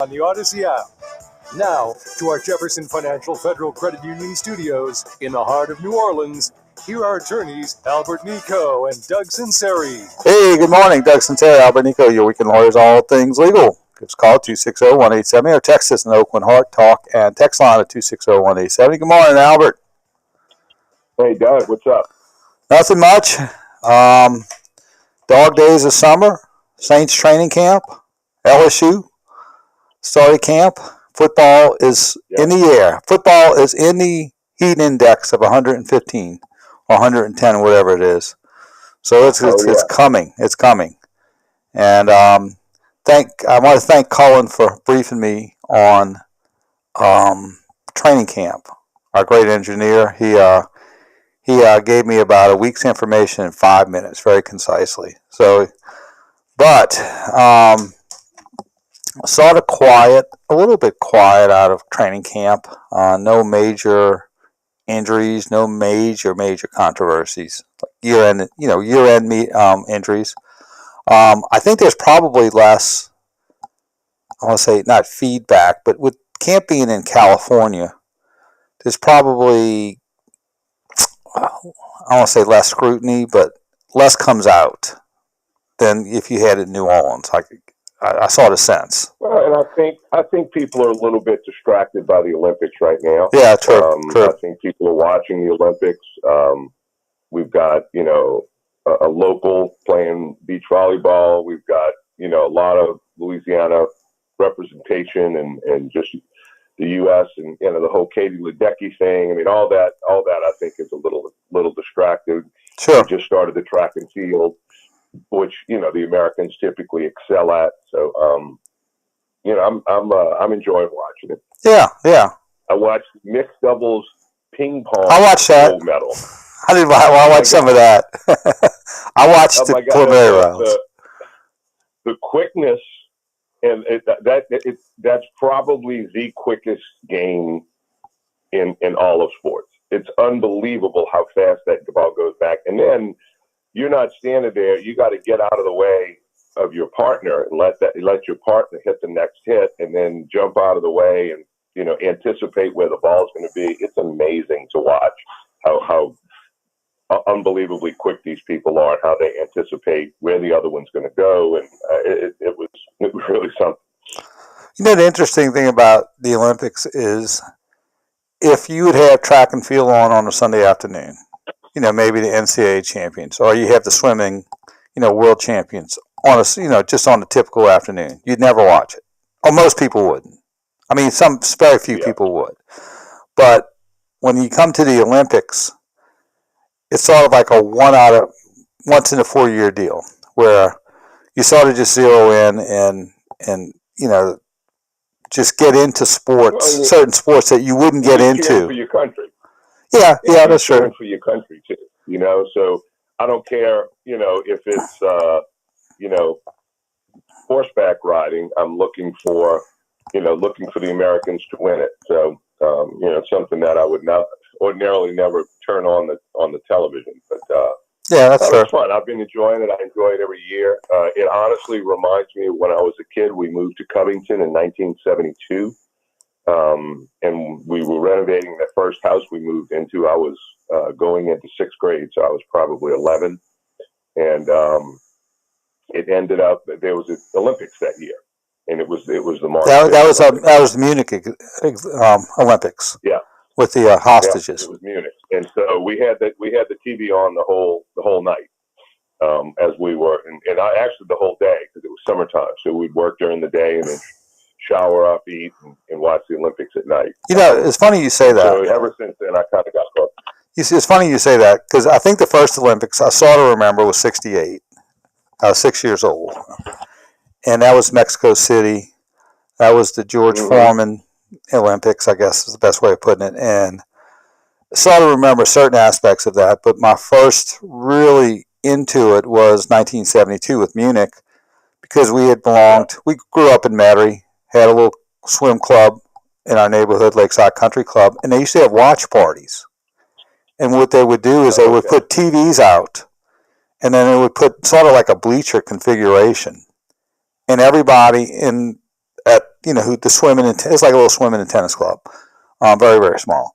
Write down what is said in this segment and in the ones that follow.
on the Odyssey app. Now, to our Jefferson Financial Federal Credit Union studios in the heart of New Orleans, here are attorneys Albert Nicaud and Doug Sunseri. Hey, good morning. Doug Sunseri, Albert Nicaud, your weekend lawyers, all things legal. Give us a call, 260-1870, or text us in Oakland Heart Talk and text line at 260-1870. Good morning, Albert. Hey, Doug, what's up? Nothing much. Dog days of summer, Saints training camp, LSU started camp. Football is in the air. Football is in the heat index of 115 or 110, whatever it is. So it's coming. It's coming. And I want to thank Cullen for briefing me on training camp. Our great engineer. He gave me about a week's information in 5 minutes, very concisely. So, but sort of quiet, a little bit quiet out of training camp. No major injuries, no major controversies. Year-end injuries. I think there's probably less. I want to say not feedback, but with camp being in California, there's probably, I want to say less scrutiny, but less comes out than if you had it in New Orleans. I saw the sense. Well, and I think people are a little bit distracted by the Olympics right now. Yeah, true. I think people are watching the Olympics. We've got, a local playing beach volleyball. We've got, a lot of Louisiana representation and just the U.S. and, the whole Katie Ledecky thing. I mean, all that I think is a little distracted. Sure. We just started the track and field, which, the Americans typically excel at. So, I'm enjoying watching it. Yeah. I watched mixed doubles ping pong. I watched that. Gold medal. I watched some of that. I watched the preliminary rounds. The quickness, and that's probably the quickest game in all of sports. It's unbelievable how fast that ball goes back. And then you're not standing there. You got to get out of the way of your partner and let your partner hit the next hit, and then jump out of the way and anticipate where the ball's going to be. It's amazing to watch how unbelievably quick these people are and how they anticipate where the other one's going to go. And it was really something. The interesting thing about the Olympics is if you would have track and field on a Sunday afternoon, maybe the NCAA champions, or you have the swimming, world champions on just on a typical afternoon, you'd never watch it. Or most people wouldn't. I mean, very few people would. But when you come to the Olympics, it's sort of like a once in a 4-year deal where you sort of just zero in and just get into sports, certain sports that you wouldn't get into. For your country. Yeah, that's true. For your country too, so I don't care, if it's, horseback riding. I'm looking for the Americans to win it. So, it's something that I would not ordinarily never turn on the television, but that's fair. It's fun. I've been enjoying it. I enjoy it every year. It honestly reminds me of when I was a kid. We moved to Covington in 1972. And we were renovating the first house we moved into. I was going into 6th grade, so I was probably 11. And it ended up that there was the Olympics that year, and it was the March. That was the Munich Olympics. Yeah, with the hostages. Yeah, it was Munich, and so we had the TV on the whole night as we were, and I actually the whole day because it was summertime, so we'd work during the day and then shower up, eat, and watch the Olympics at night. It's funny you say that. So ever since then, I kind of got hooked. It's funny you say that because I think the first Olympics I sort of remember was '68. I was 6 years old, and that was Mexico City. That was the George Foreman Olympics, I guess is the best way of putting it. And I sort of remember certain aspects of that, but my first really into it was 1972 with Munich because we grew up in Metairie, had a little swim club in our neighborhood, Lakeside Country Club, and they used to have watch parties. And what they would do is they would put TVs out, and then they would put sort of like a bleacher configuration. And everybody in at the swimming and it's like a little swimming and tennis club, very very small,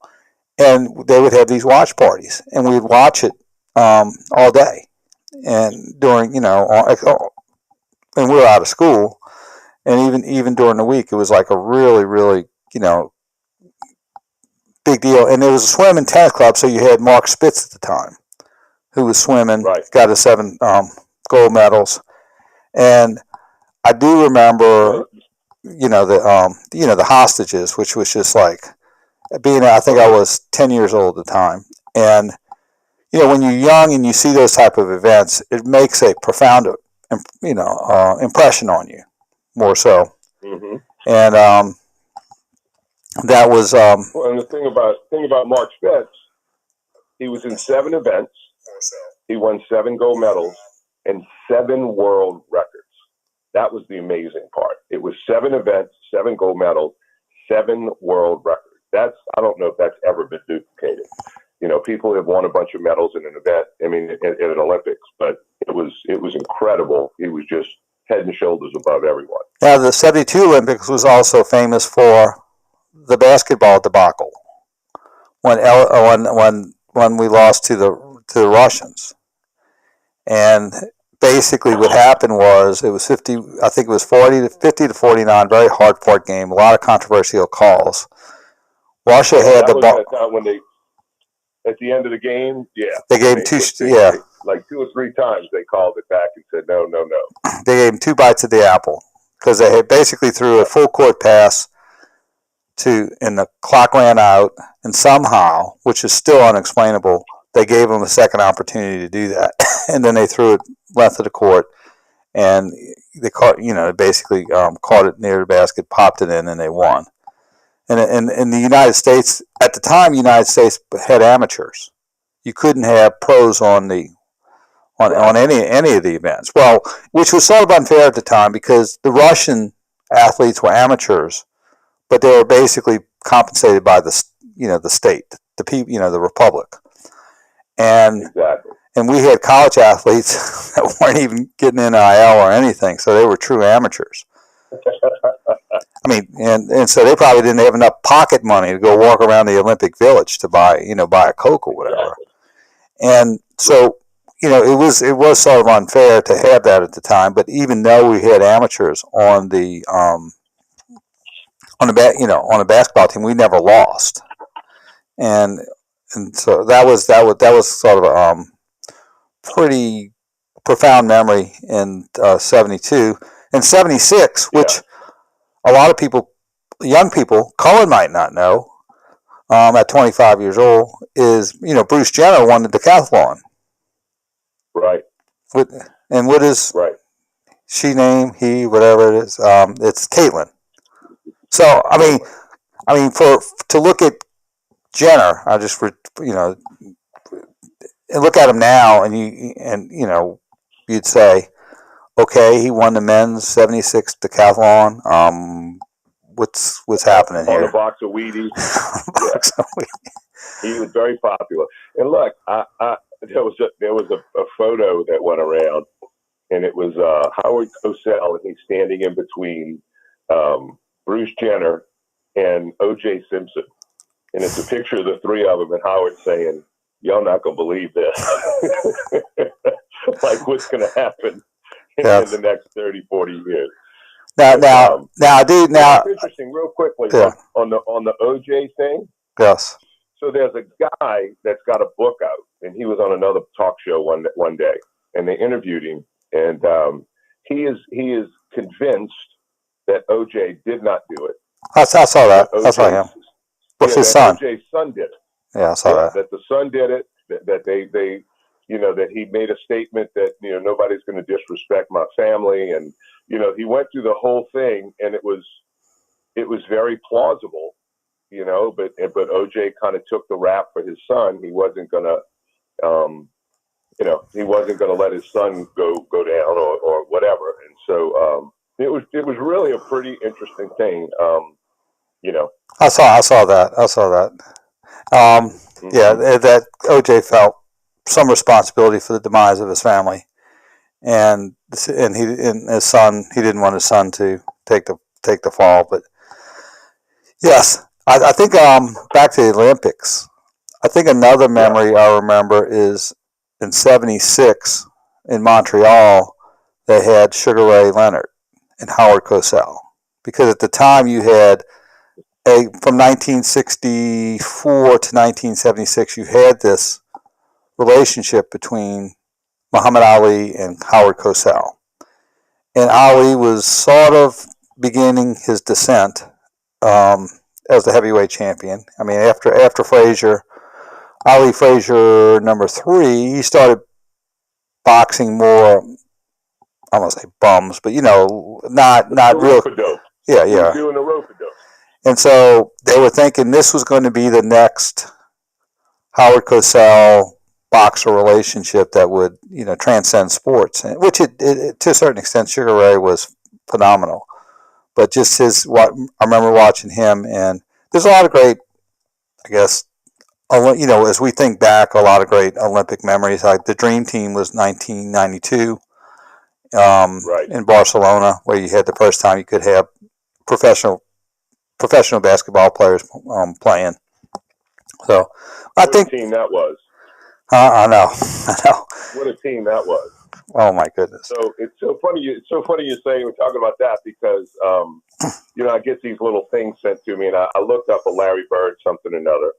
and they would have these watch parties, and we'd watch it all day, and during and we were out of school, and even during the week, it was like a really really big deal. And there was a swim and tennis club, so you had Mark Spitz at the time, who was swimming, Right. got his 7 gold medals, and I do remember, the hostages, which was just like I think I was 10 years old at the time, and when you're young and you see those type of events, it makes a profound, impression on you, more so, Mm-hmm. and that was Well, and the thing about Mark Spitz, he was in 7 events. He won 7 gold medals and 7 world records. That was the amazing part. It was 7 events, 7 gold medals, 7 world records. I don't know if that's ever been duplicated. People have won a bunch of medals in an event. I mean, in an Olympics, but it was incredible. He was just head and shoulders above everyone. Now the '72 Olympics was also famous for the basketball debacle when we lost to the Russians, and basically what happened was it was 50. I think it was 50 to 49. Very hard fought game. A lot of controversial calls. Russia had the ball. When they at the end of the game, yeah, they gave him 2. Like 2 or 3 times they called it back and said no. They gave him 2 bites of the apple because they had basically threw a full court pass and the clock ran out, and somehow, which is still unexplainable, they gave him a second opportunity to do that, and then they threw it length of the court, and they basically caught it near the basket, popped it in, and they won. And in the United States at the time, the United States had amateurs. You couldn't have pros on any of the events. Well, which was sort of unfair at the time because the Russian athletes were amateurs, but they were basically compensated by the state, the people, the republic, and exactly. And we had college athletes that weren't even getting NIL or anything, so they were true amateurs. I mean, and so they probably didn't have enough pocket money to go walk around the Olympic Village to buy a Coke or whatever. Exactly. And so, it was sort of unfair to have that at the time. But even though we had amateurs on the basketball team, we never lost. And so that was sort of a pretty profound memory in 72 and 76, which a lot of people, young people, Cullen might not know, at 25 years old, is, Bruce Jenner won the decathlon. Right. And what is she name? He, whatever it is. It's Caitlin. So, I mean, to look at Jenner, I just, and look at him now, and you'd say, okay, he won the men's 76 decathlon. What's happening here? On a box of Wheaties. He was very popular. And look, there was a photo that went around, and it was Howard Cosell, and he's standing in between Bruce Jenner and O.J. Simpson, and it's a picture of the three of them, and Howard saying, "Y'all not gonna believe this." Like, what's gonna happen in the next 30, 40 years? Now, it's interesting. Real quickly on the OJ thing. Yes. So there's a guy that's got a book out, and he was on another talk show one day, and they interviewed him, and he is convinced that OJ did not do it. I saw that. I saw him. What's his son? OJ's son did it. Yeah, I saw that. That the son did it. That they that he made a statement that nobody's going to disrespect my family, and he went through the whole thing, and it was very plausible, but OJ kind of took the rap for his son. He wasn't gonna, he wasn't gonna let his son go down or whatever. And so it was really a pretty interesting thing. I saw that. Yeah, that OJ felt some responsibility for the demise of his family, and his son, he didn't want his son to take the take the fall. But yes, I think back to the Olympics. I think another memory I remember is in '76 in Montreal, they had Sugar Ray Leonard and Howard Cosell. Because at the time you had from 1964 to 1976, you had this relationship between Muhammad Ali and Howard Cosell. And Ali was sort of beginning his descent as the heavyweight champion. I mean, after Frazier, Ali Frazier #3, he started boxing more. I won't say bums, but not real. Yeah. He was doing the rope-a-dope. And so they were thinking this was going to be the next Howard Cosell boxer relationship that would transcend sports, which it to a certain extent Sugar Ray was phenomenal. But just I remember watching him, and there's a lot of great, I guess, as we think back, a lot of great Olympic memories. Like the Dream Team was 1992 in Barcelona, where you had the first time you could have professional basketball players playing. So I think what a team that was. I know. What a team that was. Oh my goodness. So it's so funny. It's so funny you're saying we're talking about that because I get these little things sent to me, and I looked up a Larry Bird something or another,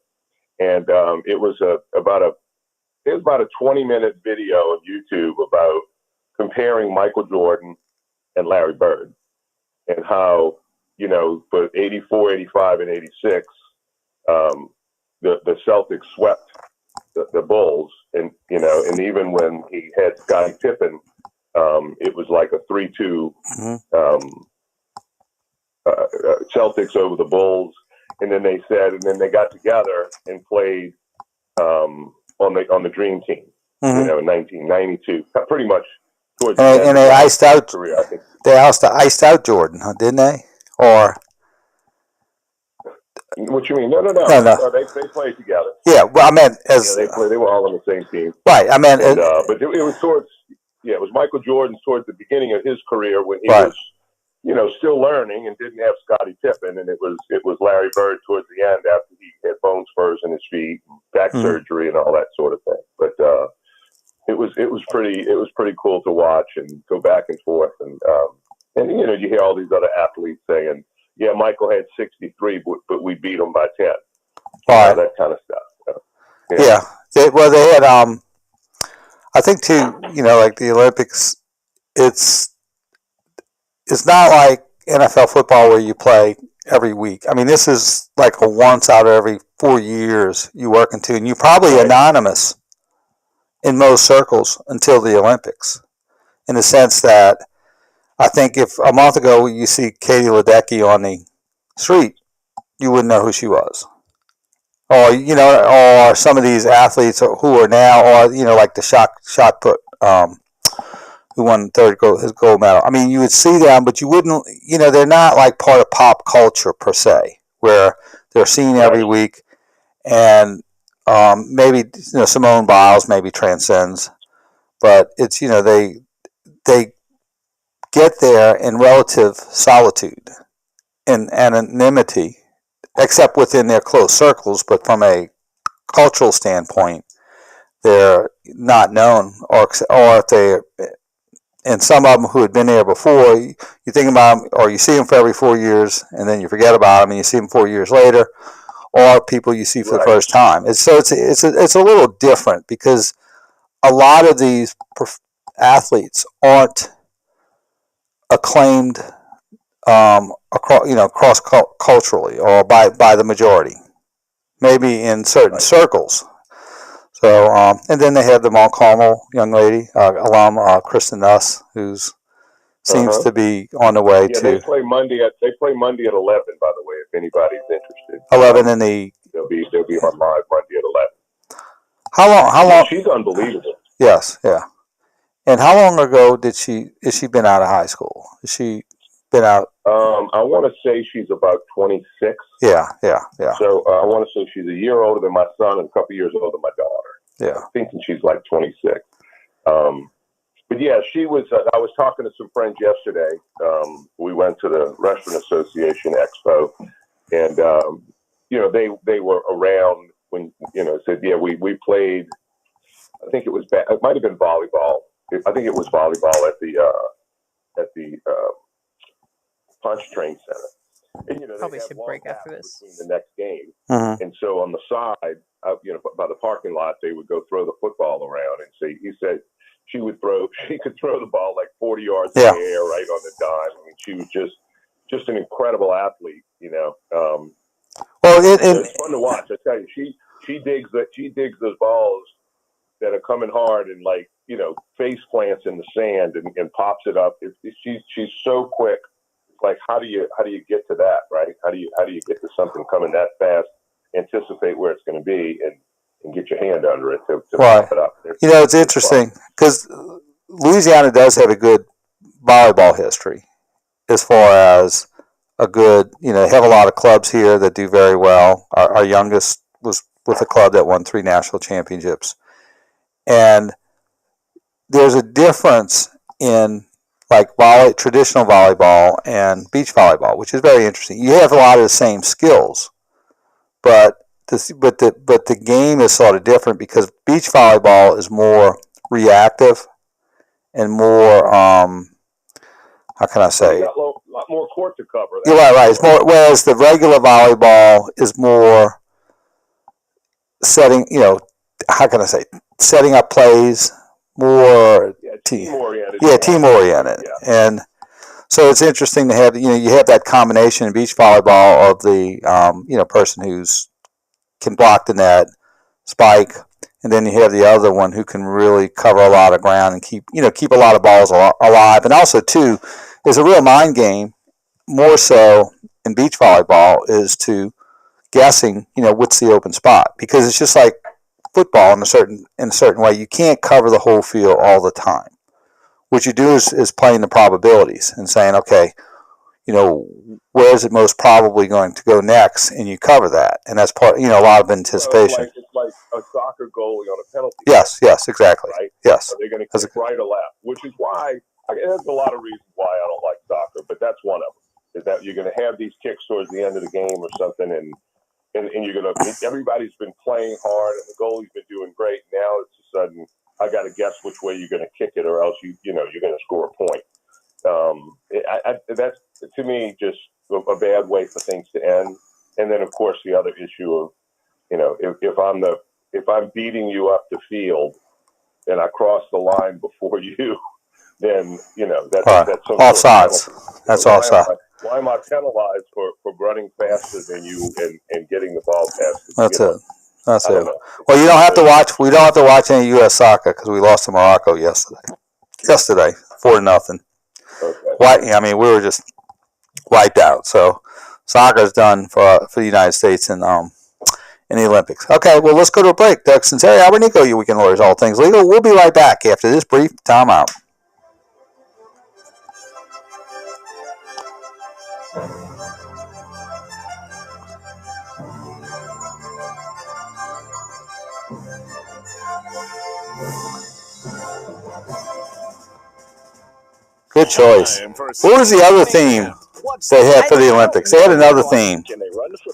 and it was about a 20-minute video on YouTube about comparing Michael Jordan and Larry Bird, and how for '84, '85, and '86, the Celtics swept the Bulls, and even when he had Scottie Pippen, it was like a 3-2 Celtics over the Bulls, and then they got together and played on the Dream Team, in 1992, pretty much towards the end and they iced out career, I think. They also iced out Jordan, didn't they? Or what you mean? No. They played together. Yeah, well, I meant as they were all on the same team. Right. I meant, but it was it was Michael Jordan towards the beginning of his career when he was, still learning and didn't have Scottie Pippen, and it was Larry Bird towards the end after he had bone spurs in his feet, back surgery, and all that sort of thing. But it was pretty cool to watch and go back and forth, and you hear all these other athletes saying, yeah, Michael had 63, but we beat him by 10. Right. That kind of stuff. Yeah. They had, I think too, like the Olympics, it's not like NFL football where you play every week. I mean, this is like a once out of every 4 years you work into, and you're probably anonymous in most circles until the Olympics, in the sense that I think if a month ago you see Katie Ledecky on the street, you wouldn't know who she was. Or, or some of these athletes who are now, or, like the shot put, who won his gold medal. I mean, you would see them, but you wouldn't, they're not like part of pop culture per se, where they're seen every week. And maybe, Simone Biles maybe transcends, but it's, they get there in relative solitude and anonymity, except within their close circles, but from a cultural standpoint, they're not known, or if they, and some of them who had been there before, you think about them, or you see them for every 4 years, and then you forget about them, and you see them 4 years later, or people you see for the first time. It's a little different, because a lot of these athletes aren't acclaimed cross culturally, or by the majority, maybe in certain circles. So, and then they have the Mount Carmel young lady, alum, Kristen Nuss, who seems to be on the way to. They play Monday at 11. By the way, if anybody's interested. 11 in the. They'll be on live Monday at 11. How long? She's unbelievable. Yes, yeah. And how long ago has she been out of high school? Has she been out? I want to say she's about 26. Yeah. So I want to say she's a year older than my son and a couple years older than my daughter. Yeah. I'm thinking she's like 26. But yeah, she was. I was talking to some friends yesterday. We went to the Restaurant Association Expo, and they were around when said we played. I think it was it might have been volleyball. I think it was volleyball at the Punch Train Center. And Probably should break after this. Between the next game, Mhm. and so on the side, by the parking lot, they would go throw the football around. And so he said she could throw the ball like 40 yards in the air right on the dime. I mean, she was just an incredible athlete. Well, it's fun to watch. I tell you, she digs those balls that are coming hard and face plants in the sand and pops it up. She's so quick. It's like how do you get to that, right? How do you get to something coming that fast, anticipate where it's going to be, and get your hand under it to pop it up. It's interesting because Louisiana does have a good volleyball history as far as a good, they have a lot of clubs here that do very well. Our youngest was with a club that won 3 national championships. And there's a difference in traditional volleyball and beach volleyball, which is very interesting. You have a lot of the same skills, but the game is sort of different because beach volleyball is more reactive and more how can I say? A lot more court to cover. You're right. It's more, whereas the regular volleyball is more setting. How can I say? Setting up plays, more team oriented. Yeah, team oriented, and so it's interesting to have you have that combination in beach volleyball of the person who's can block the net, spike, and then you have the other one who can really cover a lot of ground and keep a lot of balls alive. And also too, there's a real mind game, more so in beach volleyball, is to guessing what's the open spot, because it's just like football in a certain way. You can't cover the whole field all the time. What you do is playing the probabilities and saying, okay, where is it most probably going to go next, and you cover that, and that's part. A lot of anticipation. It's like a soccer goalie on a penalty. Yes, exactly. Right? Yes. Are they going to kick right or left? Which is why there's a lot of reasons why I don't like soccer, but that's one of them. Is that you're going to have these kicks towards the end of the game or something, and you're going to. Everybody's been playing hard, and the goalie's been doing great. Now it's a sudden, I got to guess which way you're going to kick it, or else you're going to score a point. That's to me just a bad way for things to end. And then of course the other issue of if I'm beating you up the field and I cross the line before you, then that's offsides. That's offside. Why am I penalized for running faster than you and getting the ball past? That's it. That's it. Well, you don't have to watch. We don't have to watch any U.S. soccer because we lost to Morocco yesterday. 4-0. Okay. I mean, we were just wiped out. So soccer's done for the United States in the Olympics. Okay, well, let's go to a break. Doug Sunseri, Albert Nicaud, your weekend lawyers, all things legal. We'll be right back after this brief timeout. Good choice. What was the other theme they had for the Olympics? They had another theme.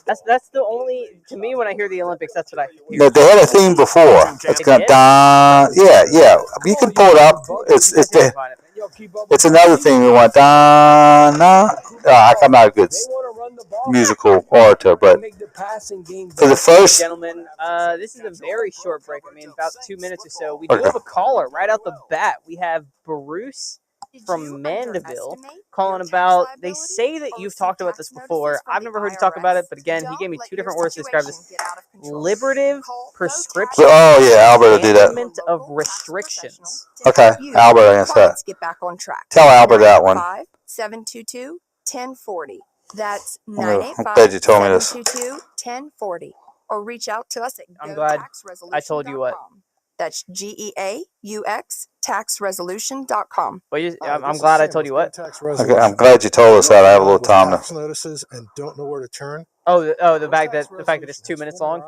That's the only, to me, when I hear the Olympics, that's what I hear. No, they had a theme before. It's going yeah. You can pull it up. It's another theme. We went I'm not a good musical orator, but for the first, gentlemen, this is a very short break. I mean, about 2 minutes or so. We do have a caller right out the bat. We have Bruce from Mandeville calling about, they say that you've talked about this before. I've never heard you talk about it, but again, he gave me 2 different words to describe this. Liberative prescription. Oh yeah, Albert will do that. Of restrictions. Okay, Albert, I answer that. Get back on track. Tell Albert that one. 722-1040. That's I'm glad you told me this. 985-722-1040. Or reach out to us at I'm glad I told you what. That's GEAUX GoTaxResolution.com. But I'm This glad is I Sam told with you what. Go Tax Okay, I'm Resolution. glad you told us that. I have a little With time to. tax notices and don't know where to turn. The fact that it's 2 minutes long. Yeah,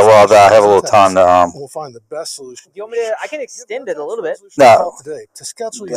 well, I have a little time to. We'll find the best solution. Do you want me to? I can extend it a little bit. No, Call today to schedule your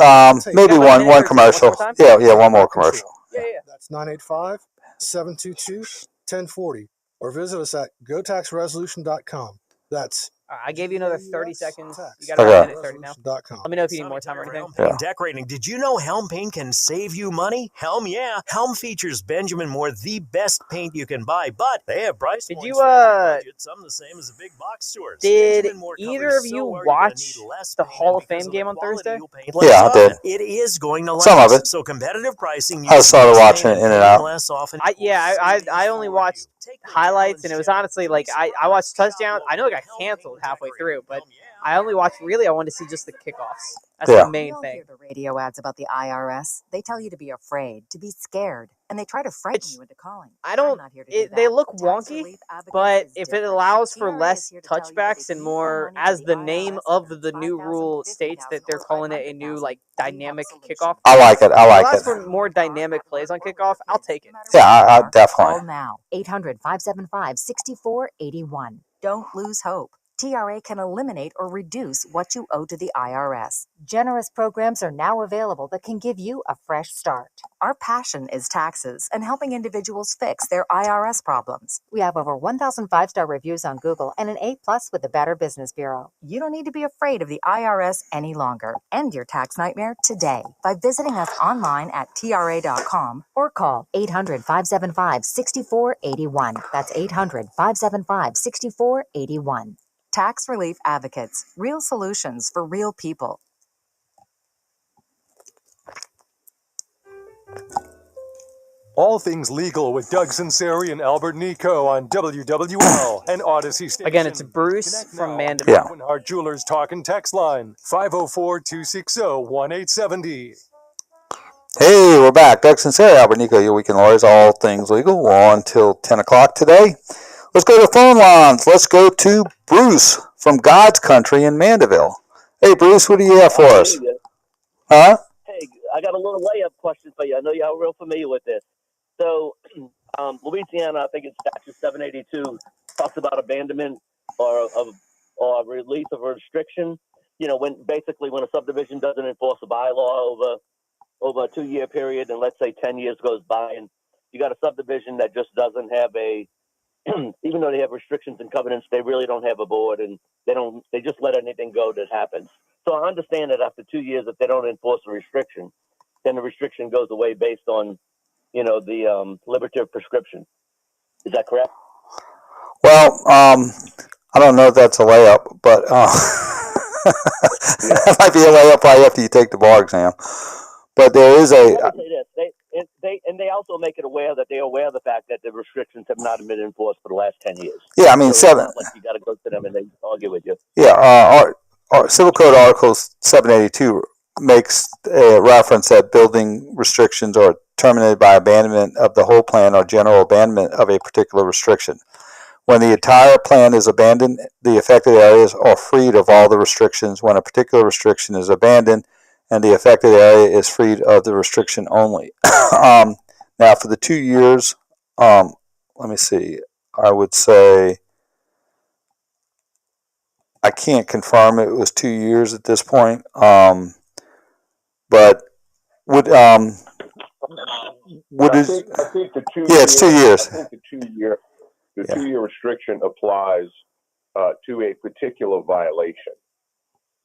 maybe You got like a minute one or two? commercial. One more time? Yeah, one more commercial. Yeah. That's 985-722-1040. Or visit us at gotaxresolution.com. That's I gave you another 30 seconds. You got Okay. about a minute 30 now. Let me know if you need more time or anything. Yeah. Decorating. Did you know Helm Paint can save you money? Helm, yeah. Helm features Benjamin Moore, the best paint you can buy, but they have price Did points you, for every budget, some the same as the big box stores. Did Benjamin Moore either covers of so you well, you're gonna watch need less the paint, Hall and of Fame because game the on quality, Thursday? you'll paint less Yeah, I often. did. It is going to last. Some of it. So competitive pricing. I saw the less watching paint it in and painting out. less often. I only watched highlights, and it was honestly like I watched touchdowns. I know it got canceled halfway through, but I only watched I wanted to see just the kickoffs. That's Yeah. the main We all thing. hear the radio ads about the IRS. They tell you to be afraid, to be scared, and they try to frighten you into calling. I don't. I'm not here to do They that. look Tax wonky, Relief Advocates but is if it different. allows for TRA less is here to tell you that touchbacks if and you owe more, money to as the the name IRS, of whether it's the new 5,000, rule states, that 50,000, they're or calling it a new 500,000, like we have dynamic a kickoff. solution. I like it. I If it like allows it. for more dynamic plays on kickoff, I'll take it. Yeah, I Call definitely. now. 800-575-6481. Don't lose hope. TRA can eliminate or reduce what you owe to the IRS. Generous programs are now available that can give you a fresh start. Our passion is taxes and helping individuals fix their IRS problems. We have over 1,000 5-star reviews on Google and an A+ with the Better Business Bureau. You don't need to be afraid of the IRS any longer. End your tax nightmare today by visiting us online at TRA.com or call 800-575-6481. That's 800-575-6481. Tax Relief Advocates, real solutions for real people. All things legal with Doug Sunseri and Albert Nicaud on WWL and Odyssey Station. Again, it's Bruce Connect from now. Mandeville. Yeah. Winhart Jewelers talking text line 504-260-1870. Hey, we're back. Doug Sunseri, Albert Nicaud, your weekend lawyers, all things legal. We're on till 10 o'clock today. Let's go to the phone lines. Let's go to Bruce from God's Country in Mandeville. Hey, Bruce, what do you have for us? Huh? Hey, I got a little layup question for you. I know you're real familiar with this. So, Louisiana, I think it's Statute 782, talks about abandonment or release of a restriction. You know, when a subdivision doesn't enforce a bylaw over a 2-year period, and let's say 10 years goes by, and you got a subdivision that just doesn't have even though they have restrictions and covenants, they really don't have a board, and they just let anything go that happens. So I understand that after 2 years, if they don't enforce a restriction, then the restriction goes away based on, the liberative prescription. Is that correct? Well, I don't know if that's a layup, but that might be a layup probably after you take the bar exam. But there is Let me say this. They also make it aware that they're aware of the fact that the restrictions have not been enforced for the last 10 years. Yeah, I mean, so it's not like you got to go to them and they argue with you. Yeah, our Civil Code Article 782 makes a reference that building restrictions are terminated by abandonment of the whole plan or general abandonment of a particular restriction. When the entire plan is abandoned, the affected areas are freed of all the restrictions. When a particular restriction is abandoned, and the affected area is freed of the restriction only. Now, for the 2 years, let me see. I would say I can't confirm it was 2 years at this point, but would I think the 2 Yeah, it's 2 years. I think the 2-year restriction applies to a particular violation.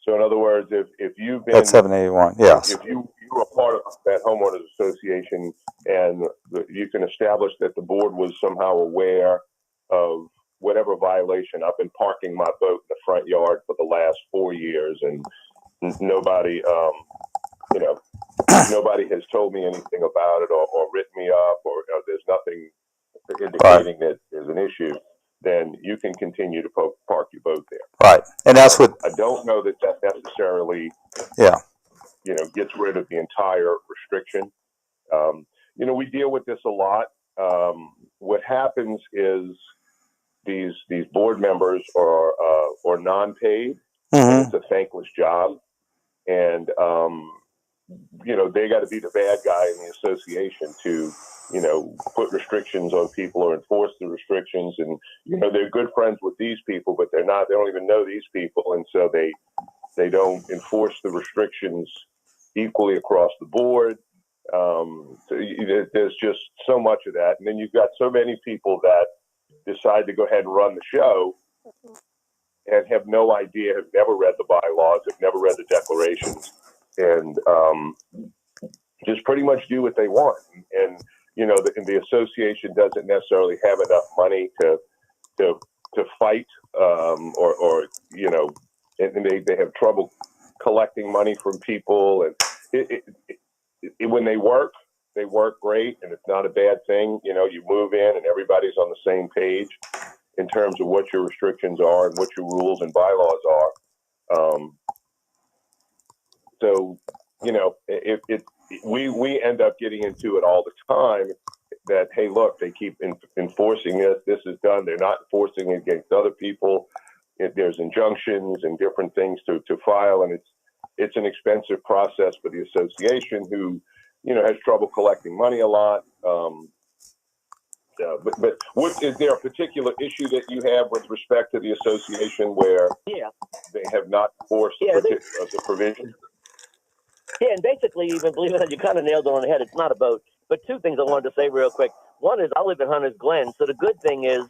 So in other words, if you've been That's 781. Yes. if you are part of that homeowners association and you can establish that the board was somehow aware of whatever violation. I've been parking my boat in the front yard for the last 4 years, and nobody, nobody has told me anything about it or written me up, or there's nothing indicating that there's an issue. Then you can continue to park your boat there. Right, and that's what I don't know that necessarily, gets rid of the entire restriction. We deal with this a lot. What happens is these board members are non-paid. Mm-hmm. And it's a thankless job. and they got to be the bad guy in the association to put restrictions on people or enforce the restrictions. And they're good friends with these people, but they don't even know these people, and so they don't enforce the restrictions equally across the board. So there's just so much of that, and then you've got so many people that decide to go ahead and run the show and have no idea, have never read the bylaws, have never read the declarations, and just pretty much do what they want. And the association doesn't necessarily have enough money to fight, or and they have trouble collecting money from people. And when they work great, and it's not a bad thing. You move in and everybody's on the same page in terms of what your restrictions are and what your rules and bylaws are. So we end up getting into it all the time that, hey, look, they keep enforcing this. This is done. They're not enforcing it against other people. There's injunctions and different things to file, and it's an expensive process for the association, who has trouble collecting money a lot. But is there a particular issue that you have with respect to the association where they have not enforced the provision? Yeah, and basically, even believe it or not, you kind of nailed it on the head. It's not a boat. But two things I wanted to say real quick. One is, I live in Hunters Glen, so the good thing is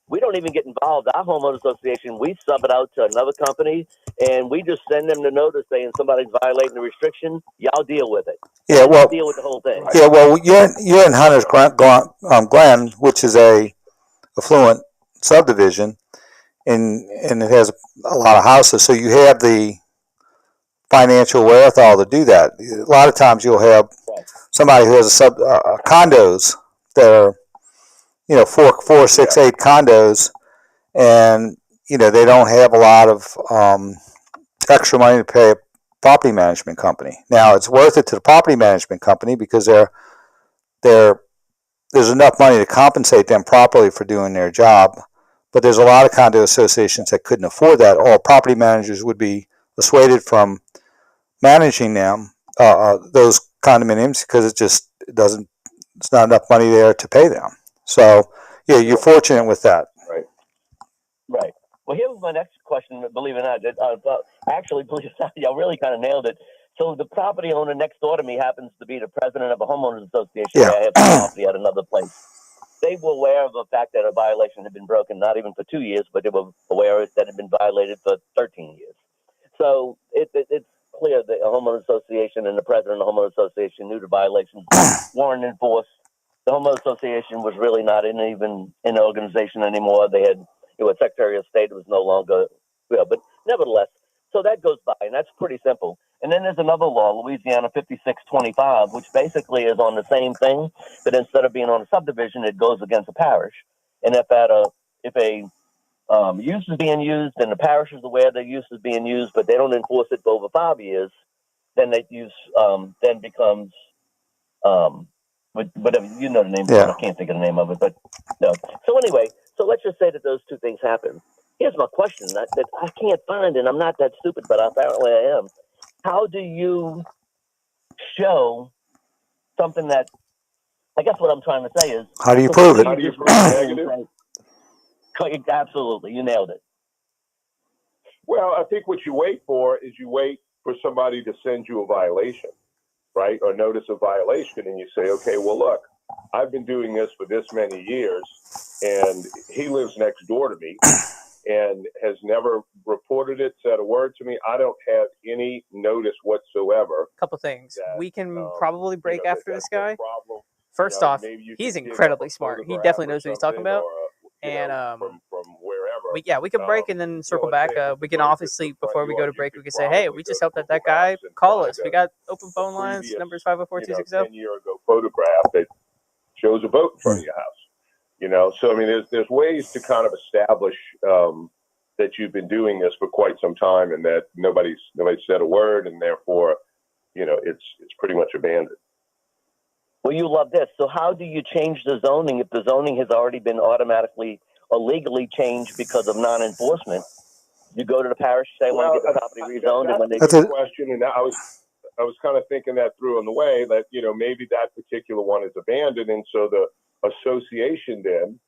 we don't even get involved. Our homeowner association, we sub it out to another company, and we just send them the notice saying somebody's violating the restriction. Y'all deal with it. Yeah, well, deal with the whole thing. Yeah, well, you're in Hunters Glen, which is a affluent subdivision, and it has a lot of houses, so you have the financial wherewithal to do that. A lot of times you'll have somebody who has condos that are 4, 6, 8 condos, and they don't have a lot of extra money to pay a property management company. Now, it's worth it to the property management company because there's enough money to compensate them properly for doing their job. But there's a lot of condo associations that couldn't afford that. All property managers would be dissuaded from managing them, those condominiums, because it's not enough money there to pay them. So yeah, you're fortunate with that. Right. Well, here was my next question. Believe it or not, actually, believe it or not, y'all really kind of nailed it. So the property owner next door to me happens to be the president of a homeowners association. Yeah. I have property at another place. They were aware of the fact that a violation had been broken, not even for 2 years, but they were aware that it had been violated for 13 years. So it's clear that a homeowner association and the president of the homeowner association knew the violations weren't enforced. The homeowner association was really not even in the organization anymore. They had, Secretary of State was no longer, but nevertheless, so that goes by, and that's pretty simple. And then there's another law, Louisiana 5625, which basically is on the same thing, but instead of being on a subdivision, it goes against a parish. And if a use is being used and the parish is aware the use is being used, but they don't enforce it for over 5 years, then that use then becomes whatever, the name. Yeah. I can't think of the name of it, but no. So anyway, so let's just say that those two things happen. Here's my question that I can't find, and I'm not that stupid, but apparently I am. How do you show something that, I guess what I'm trying to say is, how do you prove it? How do you prove negative? Absolutely, you nailed it. Well, I think what you wait for somebody to send you a violation, right? Or notice of violation, and you say, okay, well, look, I've been doing this for this many years, and he lives next door to me and has never reported it, said a word to me. I don't have any notice whatsoever. Couple things. We can probably break after this guy. Problem. First off, he's incredibly smart. He definitely knows what he's talking about. And from wherever. we can break and then circle back. We can obviously, before we go to break, we can say, hey, we just helped that guy. Call us. We got open phone lines. Numbers 504-260. 10-year ago photograph that shows a boat in front of your house. So I mean, there's ways to kind of establish that you've been doing this for quite some time, and that nobody's said a word, and therefore, it's pretty much abandoned. Well, you love this. So how do you change the zoning if the zoning has already been automatically or legally changed because of non-enforcement? You go to the parish, say, I want to get the property rezoned, and when they that's a good question, and I was kind of thinking that through on the way that, maybe that particular one is abandoned. And so the association then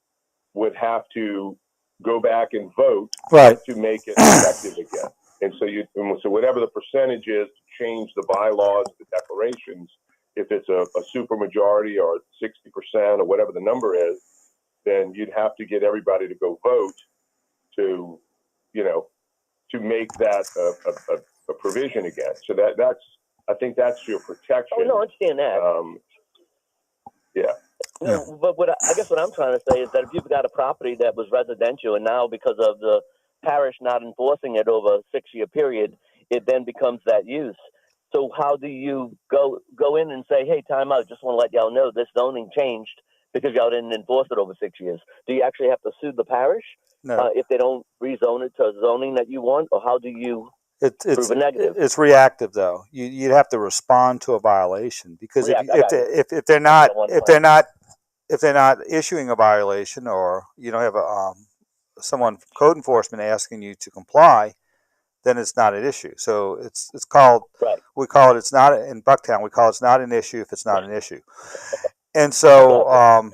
would have to go back and vote to make it effective again. And so whatever the percentage is to change the bylaws, the declarations, if it's a super majority or 60% or whatever the number is, then you'd have to get everybody to go vote to, to make that a provision again. So I think that's your protection. Oh, no, I understand that. Yeah. No, but I guess what I'm trying to say is that if you've got a property that was residential and now because of the parish not enforcing it over a 6-year period, it then becomes that use. So how do you go in and say, hey, time out, just want to let y'all know this zoning changed because y'all didn't enforce it over 6 years? Do you actually have to sue the parish if they don't rezone it to zoning that you want, or how do you prove a negative? It's reactive though. You'd have to respond to a violation because if they're not issuing a violation, or you don't have someone from code enforcement asking you to comply, then it's not an issue. So it's called, we call it, it's not in Bucktown, we call it's not an issue if it's not an issue. And so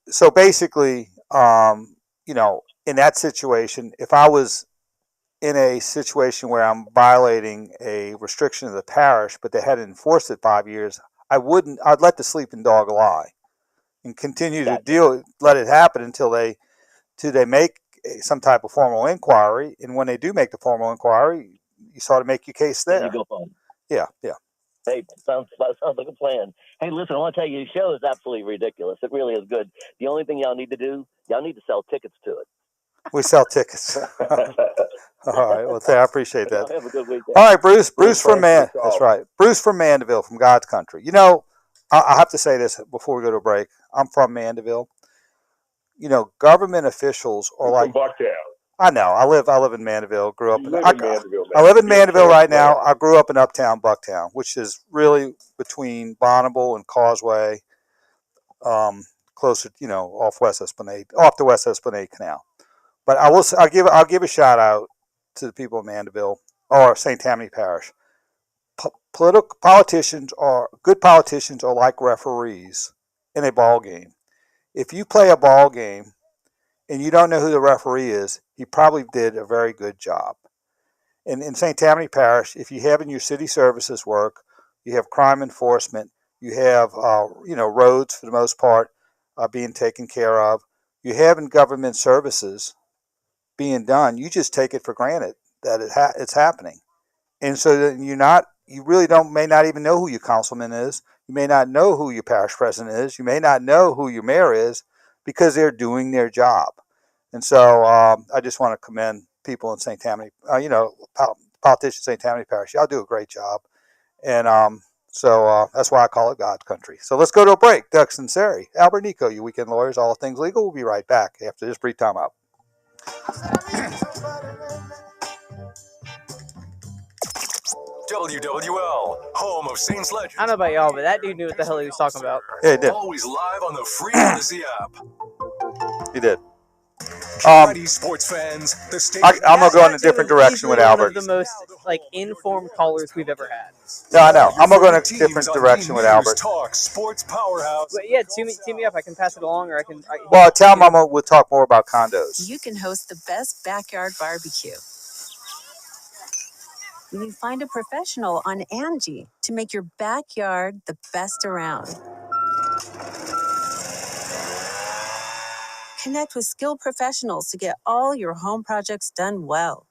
so basically, in that situation, if I was in a situation where I'm violating a restriction of the parish, but they hadn't enforced it 5 years, I'd let the sleeping dog lie and continue to let it happen until they make some type of formal inquiry. And when they do make the formal inquiry, you sort of make your case there. You go home. Yeah. Hey, sounds like a plan. Hey, listen, I want to tell you, your show is absolutely ridiculous. It really is good. The only thing y'all need to do, y'all need to sell tickets to it. We sell tickets. All right. Well, I appreciate that. Have a good weekend. All right, Bruce from that's right. Bruce from Mandeville, from God's country. I have to say this before we go to a break. I'm from Mandeville. Government officials are like from Bucktown. I know. I live in Mandeville. Grew up. Mandeville. I live in Mandeville right now. I grew up in Uptown Bucktown, which is really between Bonneville and Causeway, closer, off the West Esplanade Canal. But I'll give a shout out to the people of Mandeville or St. Tammany Parish. Good politicians are like referees in a ball game. If you play a ball game and you don't know who the referee is, he probably did a very good job. And in St. Tammany Parish, if you have in your city services work, you have crime enforcement, you have roads for the most part being taken care of, you have in government services being done, you just take it for granted that it's happening. And so that you really may not even know who your councilman is. You may not know who your parish president is. You may not know who your mayor is because they're doing their job. And so I just want to commend people in St. Tammany, politicians in St. Tammany Parish. Y'all do a great job. And so that's why I call it God's country. So let's go to a break. Doug Sunseri, Albert Nicaud, your weekend lawyers, all things legal. We'll be right back after this brief time out. WWL, home of Saints legends. I don't know about y'all, but that dude knew what the hell he was talking about. Yeah, he did. Always live on the free Odyssey app. He did. Ready, sports fans. I'm gonna go in a different direction with Albert. One of the most informed callers we've ever had. No, I know. I'm gonna go in a different direction with Albert. Talk sports powerhouse. But yeah, tee me up. I can pass it along, or I can. Well, tell him we'll talk more about condos. You can host the best backyard barbecue. You find a professional on Angie to make your backyard the best around. Connect with skilled professionals to get all your home projects done well.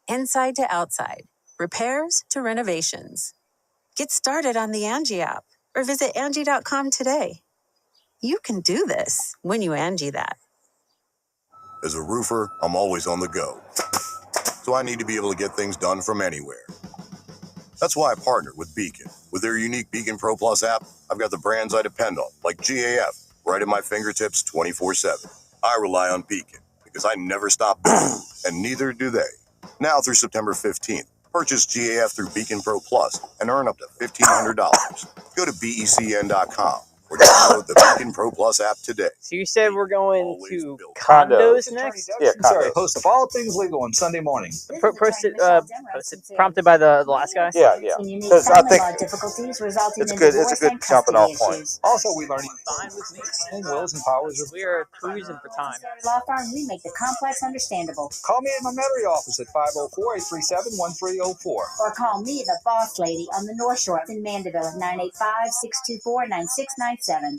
Inside to outside, repairs to renovations. Get started on the Angie app or visit Angie.com today. You can do this when you Angie that. As a roofer, I'm always on the go. So I need to be able to get things done from anywhere. That's why I partnered with Beacon. With their unique Beacon Pro Plus app, I've got the brands I depend on, like GAF, right at my fingertips 24/7. I rely on Beacon because I never stop building, and neither do they. Now through September 15th, purchase GAF through Beacon Pro Plus and earn up to $1,500. Go to BECN.com or download the Beacon Pro Plus app today. So you said we're going to Condos. condos next? Yeah, condos. Host of All Things Legal on Sunday morning. Prompted by the last guy? Yeah. Because I think it's good. It's a good jumping off point. Also, we learn home wills and powers of. We are cruising for time. Law firm, we make the complex understandable. Call me at my Metairie office at 504-837-1304. Or call me, the boss lady, on the North Shore in Mandeville at 985-624-9697.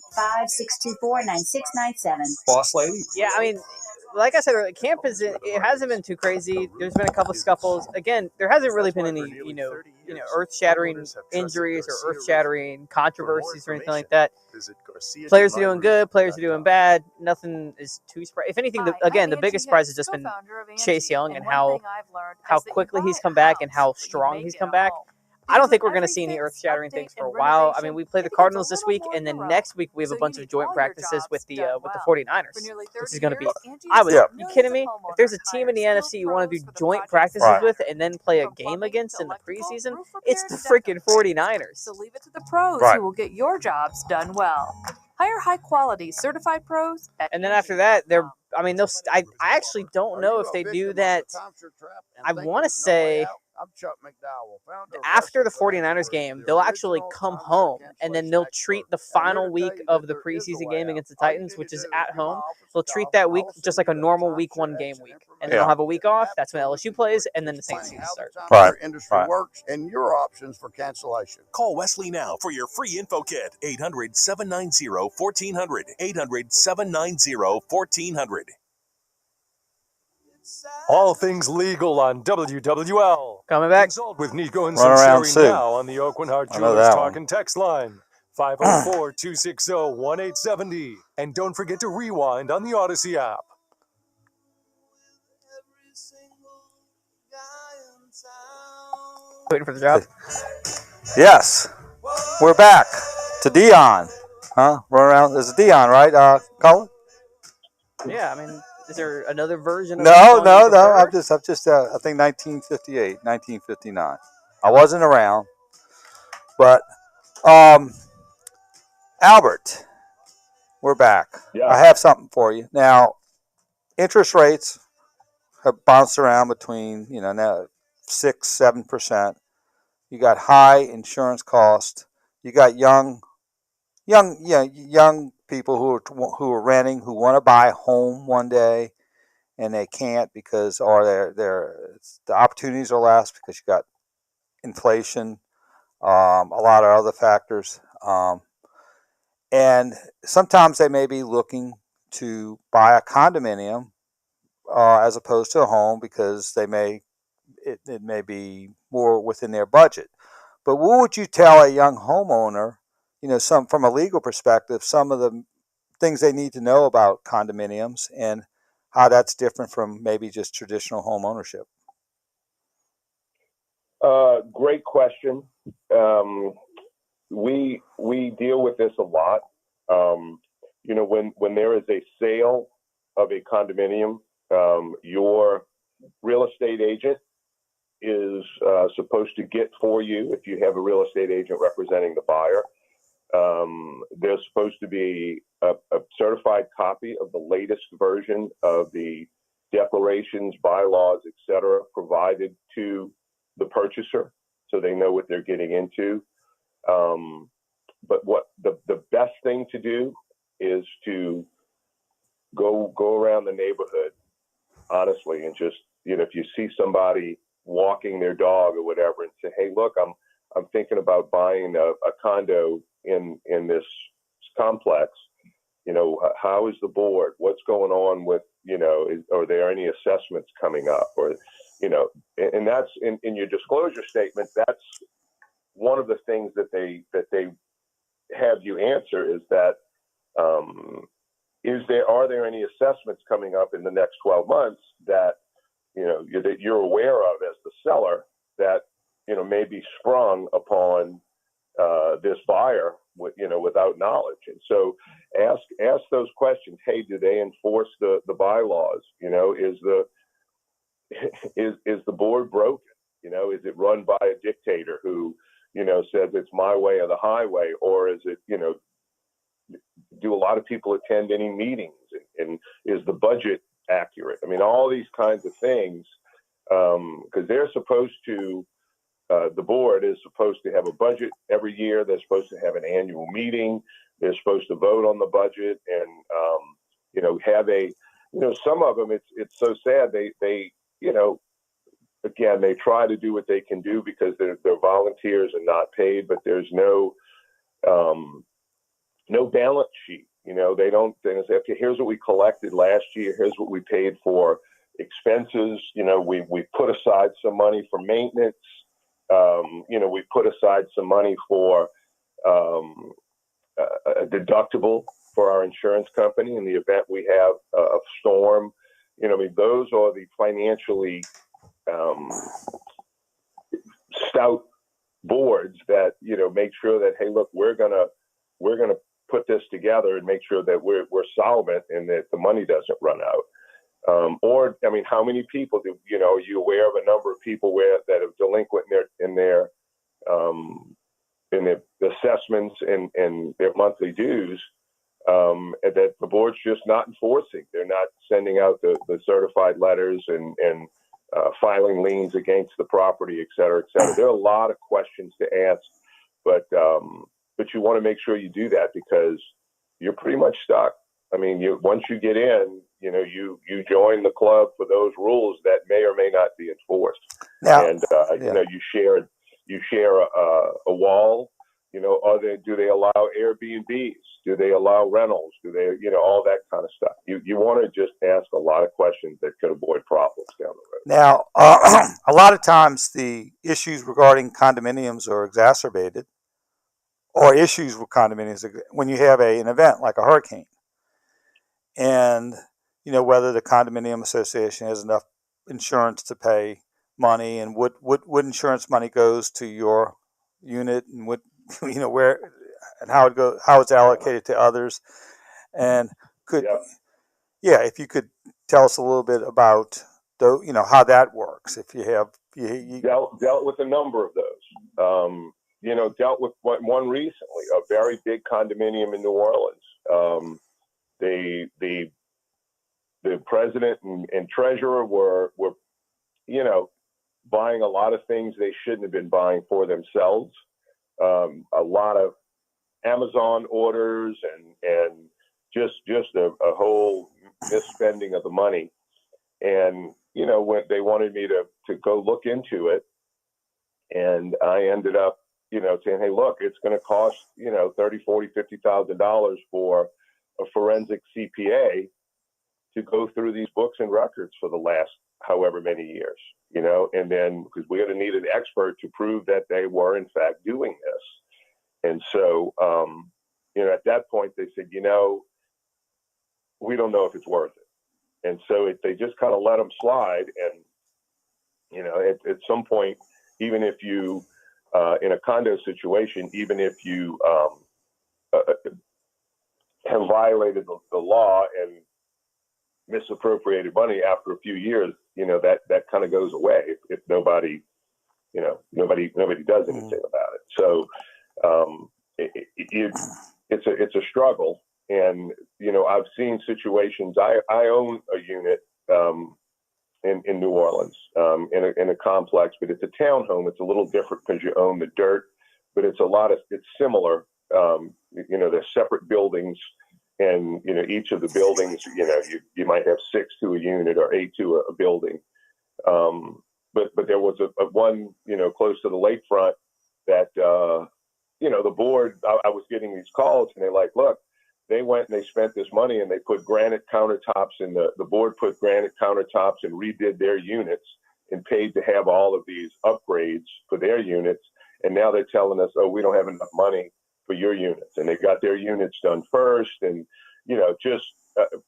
5-624-9697. Boss lady? Yeah, I mean, like I said earlier, camp it hasn't been too crazy. There's been a couple of scuffles. Again, there hasn't really been any, earth-shattering injuries or earth-shattering controversies or anything like that. Players are doing good. Players are doing bad. Nothing is too surprising. If anything, the biggest surprise has just been Chase Young and how quickly he's come back and how strong he's come back. I don't think we're going to see any earth-shattering things for a while. I mean, we play the Cardinals this week, and then next week we have a bunch of joint practices with the 49ers. This is going to be. You kidding me? If there's a team in the NFC you want to do joint practices with and then play a game against in the preseason, it's the freaking 49ers. So leave it to the pros who will get your jobs done well. Hire high-quality certified pros. And then after that, they'll. I actually don't know if they do that. I want to say. After the 49ers game, they'll actually come home, and then they'll treat the final week of the preseason game against the Titans, which is at home. They'll treat that week just like a normal week 1 game week. And then they'll have a week off. That's when LSU plays, and then the Saints season starts. Right. Industry works and your options for cancellation. Call Wesley now for your free info kit. 800-790-1400. 800-790-1400. All things legal on WWL. Coming back. Consult with Nico and Run around Sunseri Sue. now on the Oakland Heart I know Jewelers that Talk one. and Text line 504-260-1870. And don't forget to rewind on the Odyssey app. Waiting for the drop. Yes. We're back to Dion. Huh? Run around. There's a Dion, right, Colin? Yeah, I mean, is there another version of No. the song you I'm prefer? just. I think 1958, 1959. I wasn't around, but Albert, we're back. Yeah. I have something for you now. Interest rates have bounced around between now 6-7%. You got high insurance costs. You got young people who are renting, who want to buy a home one day, and they can't because the opportunities are less because you got inflation, a lot of other factors, and sometimes they may be looking to buy a condominium as opposed to a home because it may be more within their budget. But what would you tell a young homeowner? Some from a legal perspective, some of the things they need to know about condominiums and how that's different from maybe just traditional home ownership. Great question. We deal with this a lot. When there is a sale of a condominium, your real estate agent is supposed to get for you, if you have a real estate agent representing the buyer, there's supposed to be a certified copy of the latest version of the declarations, bylaws, etc., provided to the purchaser so they know what they're getting into. But what the best thing to do is to go around the neighborhood, honestly, and just, if you see somebody walking their dog or whatever and say, hey, look, I'm thinking about buying a condo in this complex. How is the board? What's going on with, are there any assessments coming up? Or, and that's in your disclosure statement, that's one of the things that they have you answer is that, are there any assessments coming up in the next 12 months that, that you're aware of as the seller that, may be sprung upon this buyer without knowledge. And so ask those questions. Hey, do they enforce the bylaws? Is the board broken? Is it run by a dictator who, says it's my way or the highway? Or is it, do a lot of people attend any meetings? And is the budget accurate? I mean, all these kinds of things, because they're supposed to, the board is supposed to have a budget every year. They're supposed to have an annual meeting. They're supposed to vote on the budget and, have a, some of them, it's so sad. They again, they try to do what they can do because they're volunteers and not paid, but there's no balance sheet. They don't say, okay, here's what we collected last year. Here's what we paid for expenses. We put aside some money for maintenance. We put aside some money for a deductible for our insurance company in the event we have a storm. Those are the financially stout boards that make sure that, hey, look, we're gonna put this together and make sure that we're solvent and that the money doesn't run out. How many people are you aware of a number of people that are delinquent in their assessments and their monthly dues, and that the board's just not enforcing. They're not sending out the certified letters and filing liens against the property, et cetera, et cetera. There are a lot of questions to ask, but you want to make sure you do that because you're pretty much stuck. I mean, once you get in, you join the club for those rules that may or may not be enforced. Now, and you share a wall. Do they allow Airbnbs? Do they allow rentals? Do they, all that kind of stuff? You want to just ask a lot of questions that could avoid problems down the road. Now, a lot of times the issues regarding condominiums are exacerbated, or issues with condominiums when you have an event like a hurricane, and whether the condominium association has enough insurance to pay money, and what insurance money goes to your unit, and what where and how it's allocated to others, and if you could tell us a little bit about how that works. If you have dealt with a number of those, dealt with one recently, a very big condominium in New Orleans. The president and treasurer were buying a lot of things they shouldn't have been buying for themselves. A lot of Amazon orders and just a whole misspending of the money. And, when they wanted me to go look into it, and I ended up, saying, hey, look, it's going to cost, $30,000, $40,000, $50,000 for a forensic CPA to go through these books and records for the last however many years, and then because we're going to need an expert to prove that they were in fact doing this. And so, at that point they said, we don't know if it's worth it. And so they just kind of let them slide. And, at some point, even if you, in a condo situation, even if you have violated the law and misappropriated money after a few years, that kind of goes away if nobody does anything about it. So it's a struggle. And, I've seen situations. I own a unit in New Orleans in a complex, but it's a townhome. It's a little different because you own the dirt, but it's similar. They're separate buildings. And, each of the buildings, you might have 6 to a unit or 8 to a building. But there was a one, close to the lakefront that, the board, I was getting these calls and they're like, look, they went and they spent this money and they put granite countertops and the board put granite countertops and redid their units and paid to have all of these upgrades for their units. And now they're telling us, oh, we don't have enough money for your units, and they got their units done first, and just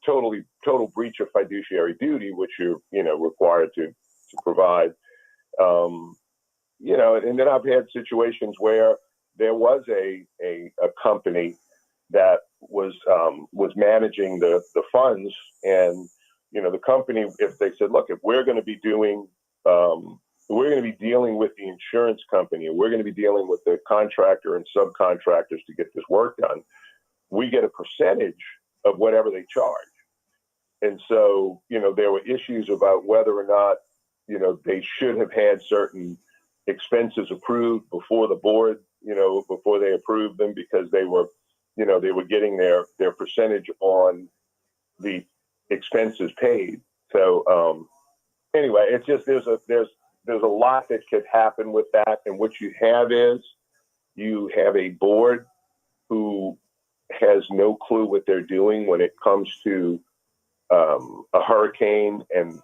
total breach of fiduciary duty, which you're required to provide. And then I've had situations where there was a company that was managing the funds, and the company, if they said, look, if we're going to be doing we're going to be dealing with the insurance company, and we're going to be dealing with the contractor and subcontractors to get this work done, we get a percentage of whatever they charge. And so, there were issues about whether or not, they should have had certain expenses approved before the board, before they approved them, because they were getting their percentage on the expenses paid. So, anyway, it's just, there's a lot that could happen with that. And what you have is you have a board who has no clue what they're doing when it comes to a hurricane and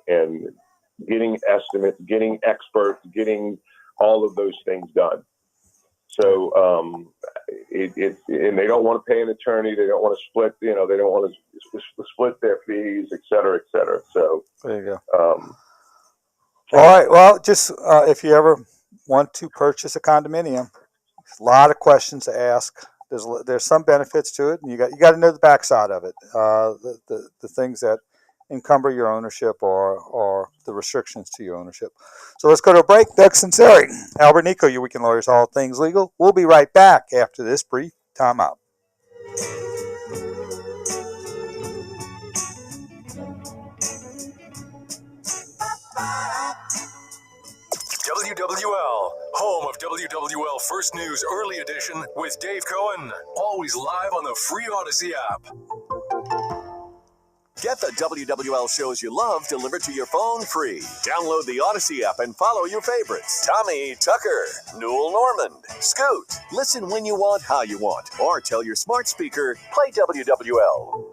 getting estimates, getting experts, getting all of those things done. So and they don't want to pay an attorney. They don't want to split. They don't want to split their fees, et cetera, et cetera. So there you go. All right. Well, just if you ever want to purchase a condominium, a lot of questions to ask. There's some benefits to it, and you got to know the backside of it. The things that encumber your ownership or the restrictions to your ownership. So let's go to a break. Doug Sunseri, Albert Nicaud, your Weekend Lawyers, all things legal. We'll be right back after this brief timeout. WWL, home of WWL First News Early Edition with Dave Cohen. Always live on the free Odyssey app. Get the WWL shows you love delivered to your phone free. Download the Odyssey app and follow your favorites. Tommy Tucker, Newell Normand, Scoot. Listen when you want, how you want. Or tell your smart speaker, play WWL.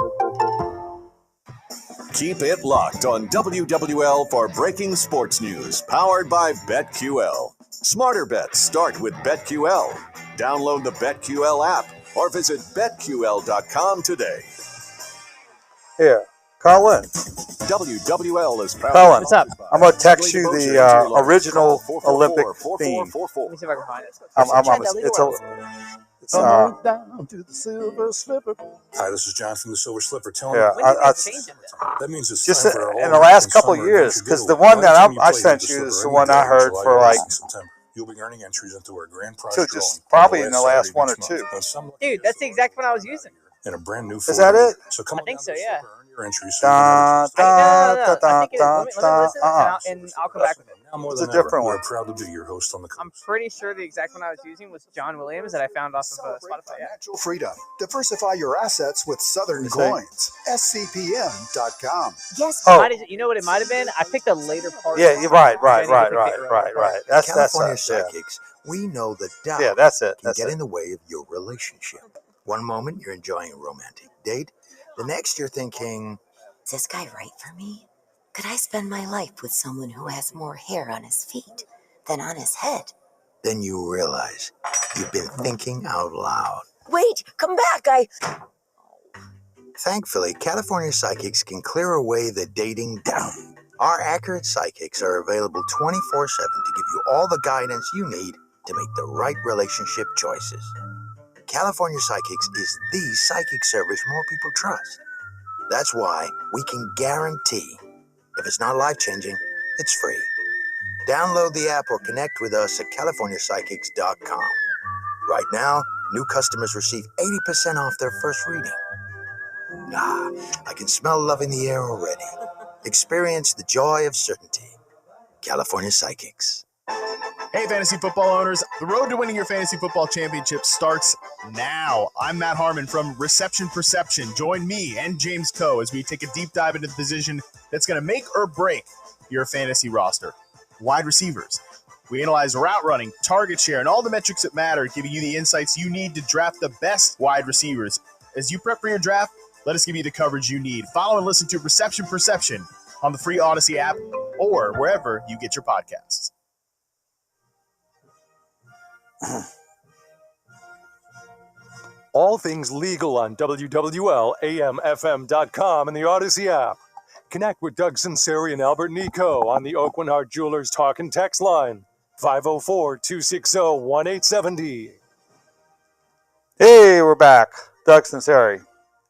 Keep it locked on WWL for breaking sports news. Powered by BetQL. Smarter bets start with BetQL. Download the BetQL app or visit BetQL.com today. Here, Colin. WWL is proud. Colin, what's up? I'm going to text you the original Olympic theme. Let me see if I can find it. It's down to the silver slipper. Hi, this is John from the Silver Slipper. That means it's just time for our in the last couple of years, because the one that I sent you is the one I heard for like. You'll be earning entries into our grand prize So just probably in the last one or two. Dude, that's the exact one I was using. In a brand new. Is that it? So come I think so, yeah. your entries. I think it is. Let me listen, and I'll come back with it. It's a different one. We're proud to be your host on the. I'm pretty sure the exact one I was using was John Williams that I found off of Spotify. Financial freedom. Diversify your assets with Southern Coins. SCPM.com. Yes. You know what it might have been? I picked a later part. Yeah, you're right. That's California us. psychics. We know that doubt can get in the way of your relationship. One moment you're enjoying a romantic date. The next you're thinking, is this guy right for me? Could I spend my life with someone who has more hair on his feet than on his head? Then you realize you've been thinking out loud. Wait, come back, Thankfully, California psychics can clear away the dating doubt. Our accurate psychics are available 24/7 to give you all the guidance you need to make the right relationship choices. California Psychics is the psychic service more people trust. That's why we can guarantee if it's not life-changing, it's free. Download the app or connect with us at CaliforniaPsychics.com. Right now, new customers receive 80% off their first reading. I can smell love in the air already. Experience the joy of certainty. California Psychics. Hey, fantasy football owners. The road to winning your fantasy football championship starts now. I'm Matt Harmon from Reception Perception. Join me and James Coe as we take a deep dive into the position that's going to make or break your fantasy roster. Wide receivers. We analyze route running, target share, and all the metrics that matter, giving you the insights you need to draft the best wide receivers. As you prep for your draft, let us give you the coverage you need. Follow and listen to Reception Perception on the free Odyssey app or wherever you get your podcasts. All things legal on WWL, AMFM.com, and the Odyssey app. Connect with Doug Sunseri and Albert Nicaud on the Oakland Heart Jewelers Talk and Text line, 504-260-1870. Hey, we're back. Doug Sunseri,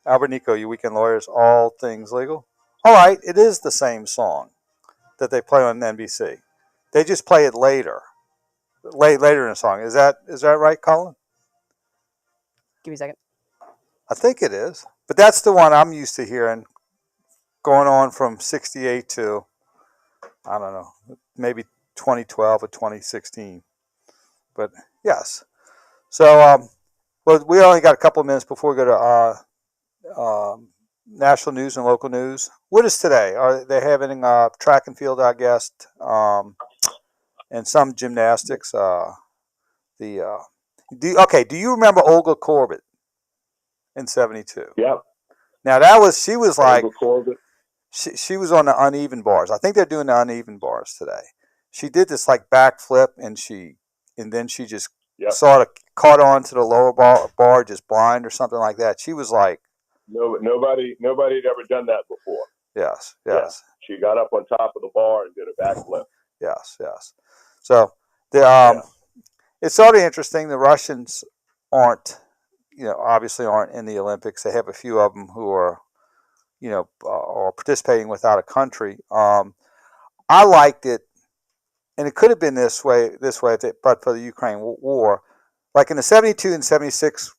Albert Nicaud, your Weekend Lawyers, all things legal. All right, it is the same song that they play on NBC. They just play it later in the song. Is that right, Colin? Give me a second. I think it is. But that's the one I'm used to hearing going on from 68 to, I don't know, maybe 2012 or 2016. But yes. So, well, we only got a couple of minutes before we go to national news and local news. What is today? Are they having track and field, I guess, and some gymnastics? Do you remember Olga Corbett in 72? Yeah. Now she was like, Olga Corbett. She was on the uneven bars. I think they're doing the uneven bars today. She did this like backflip, and then she just sort of caught on to the lower bar, just blind or something like that. She was like, nobody had ever done that before. Yes. Yeah. She got up on top of the bar and did a backflip. Yes. So it's sort of interesting. The Russians obviously aren't in the Olympics. They have a few of them who are, are participating without a country. I liked it, and it could have been this way, but for the Ukraine war, like in the 72 and 76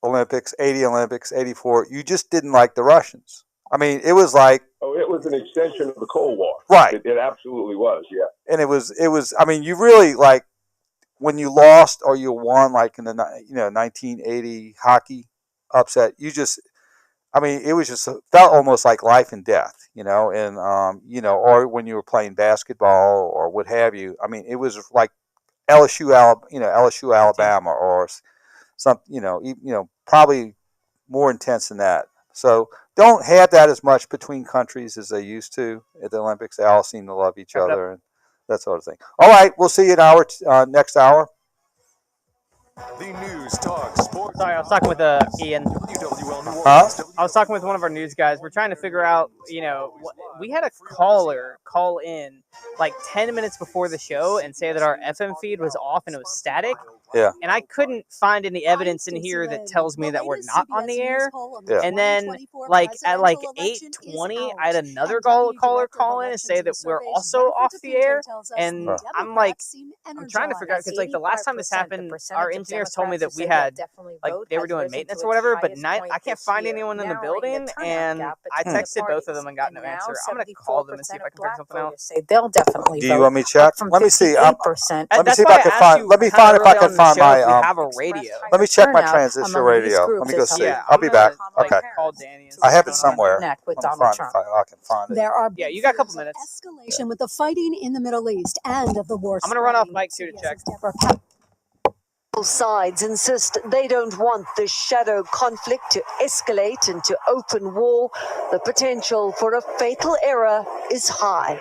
Olympics, 80 Olympics, 84, you just didn't like the Russians. I mean, it was like, it was an extension of the Cold War. Right. It absolutely was. Yeah. And it was. I mean, you really like when you lost or you won, like in the 1980 hockey upset. It was just felt almost like life and death, and or when you were playing basketball or what have you. I mean, it was like LSU, Alabama, or some, probably more intense than that. So don't have that as much between countries as they used to at the Olympics. They all seem to love each other and that sort of thing. All right, we'll see you in next hour. The News Talk Sports. Sorry, I was talking with Ian. Huh? I was talking with one of our news guys. We're trying to figure out, we had a caller call in like 10 minutes before the show and say that our FM feed was off and it was static. Yeah. And I couldn't find any evidence in here that tells me that we're not on the air. Yeah. And then, at 8:20, I had another caller call in and say that we're also off the air. And I'm trying to figure out, because the last time this happened, our engineers told me that we had, they were doing maintenance or whatever, but I can't find anyone in the building. And I texted both of them and got no answer. I'm going to call them and see if I can figure something out. They'll definitely Do you want me to check? Let me see. Let me see if I can find. Let me find find if I can find my. Have a radio. Let me check my transistor radio. Let me go see. I'll be back. Okay. Call Danny. I have it somewhere. With Let me Donald find Trump. if I can find it. There are you got a couple minutes. Escalation with the fighting in the Middle East and of the war. I'm going to run off mic too to check. Both sides insist they don't want the shadow conflict to escalate into open war. The potential for a fatal error is high.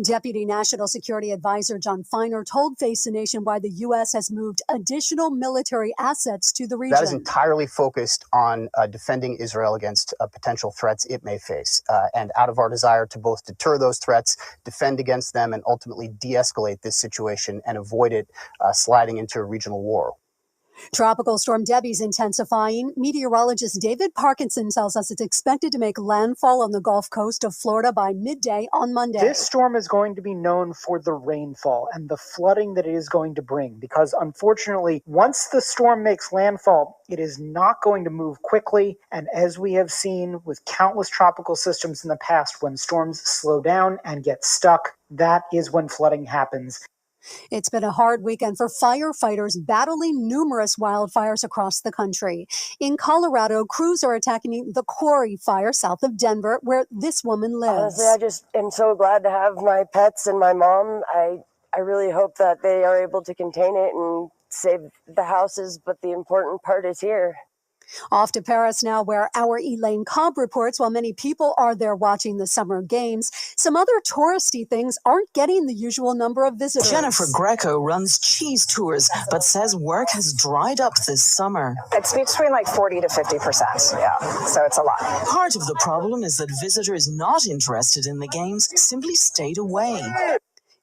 Deputy National Security Advisor John Feiner told Face the Nation why the U.S. has moved additional military assets to the region. That is entirely focused on defending Israel against potential threats it may face, and out of our desire to both deter those threats, defend against them, and ultimately de-escalate this situation and avoid it sliding into a regional war. Tropical storm Debbie's intensifying. Meteorologist David Parkinson tells us it's expected to make landfall on the Gulf Coast of Florida by midday on Monday. This storm is going to be known for the rainfall and the flooding that it is going to bring, because unfortunately, once the storm makes landfall, it is not going to move quickly. And as we have seen with countless tropical systems in the past, when storms slow down and get stuck, that is when flooding happens. It's been a hard weekend for firefighters battling numerous wildfires across the country. In Colorado, crews are attacking the Quarry Fire south of Denver, where this woman lives. Honestly, I just am so glad to have my pets and my mom. I really hope that they are able to contain it and save the houses, but the important part is here. Off to Paris now, where our Elaine Cobb reports while many people are there watching the summer games, some other touristy things aren't getting the usual number of visitors. Jennifer Greco runs cheese tours, but says work has dried up this summer. It's between 40 to 50%, yeah, so it's a lot. Part of the problem is that visitors not interested in the games simply stayed away.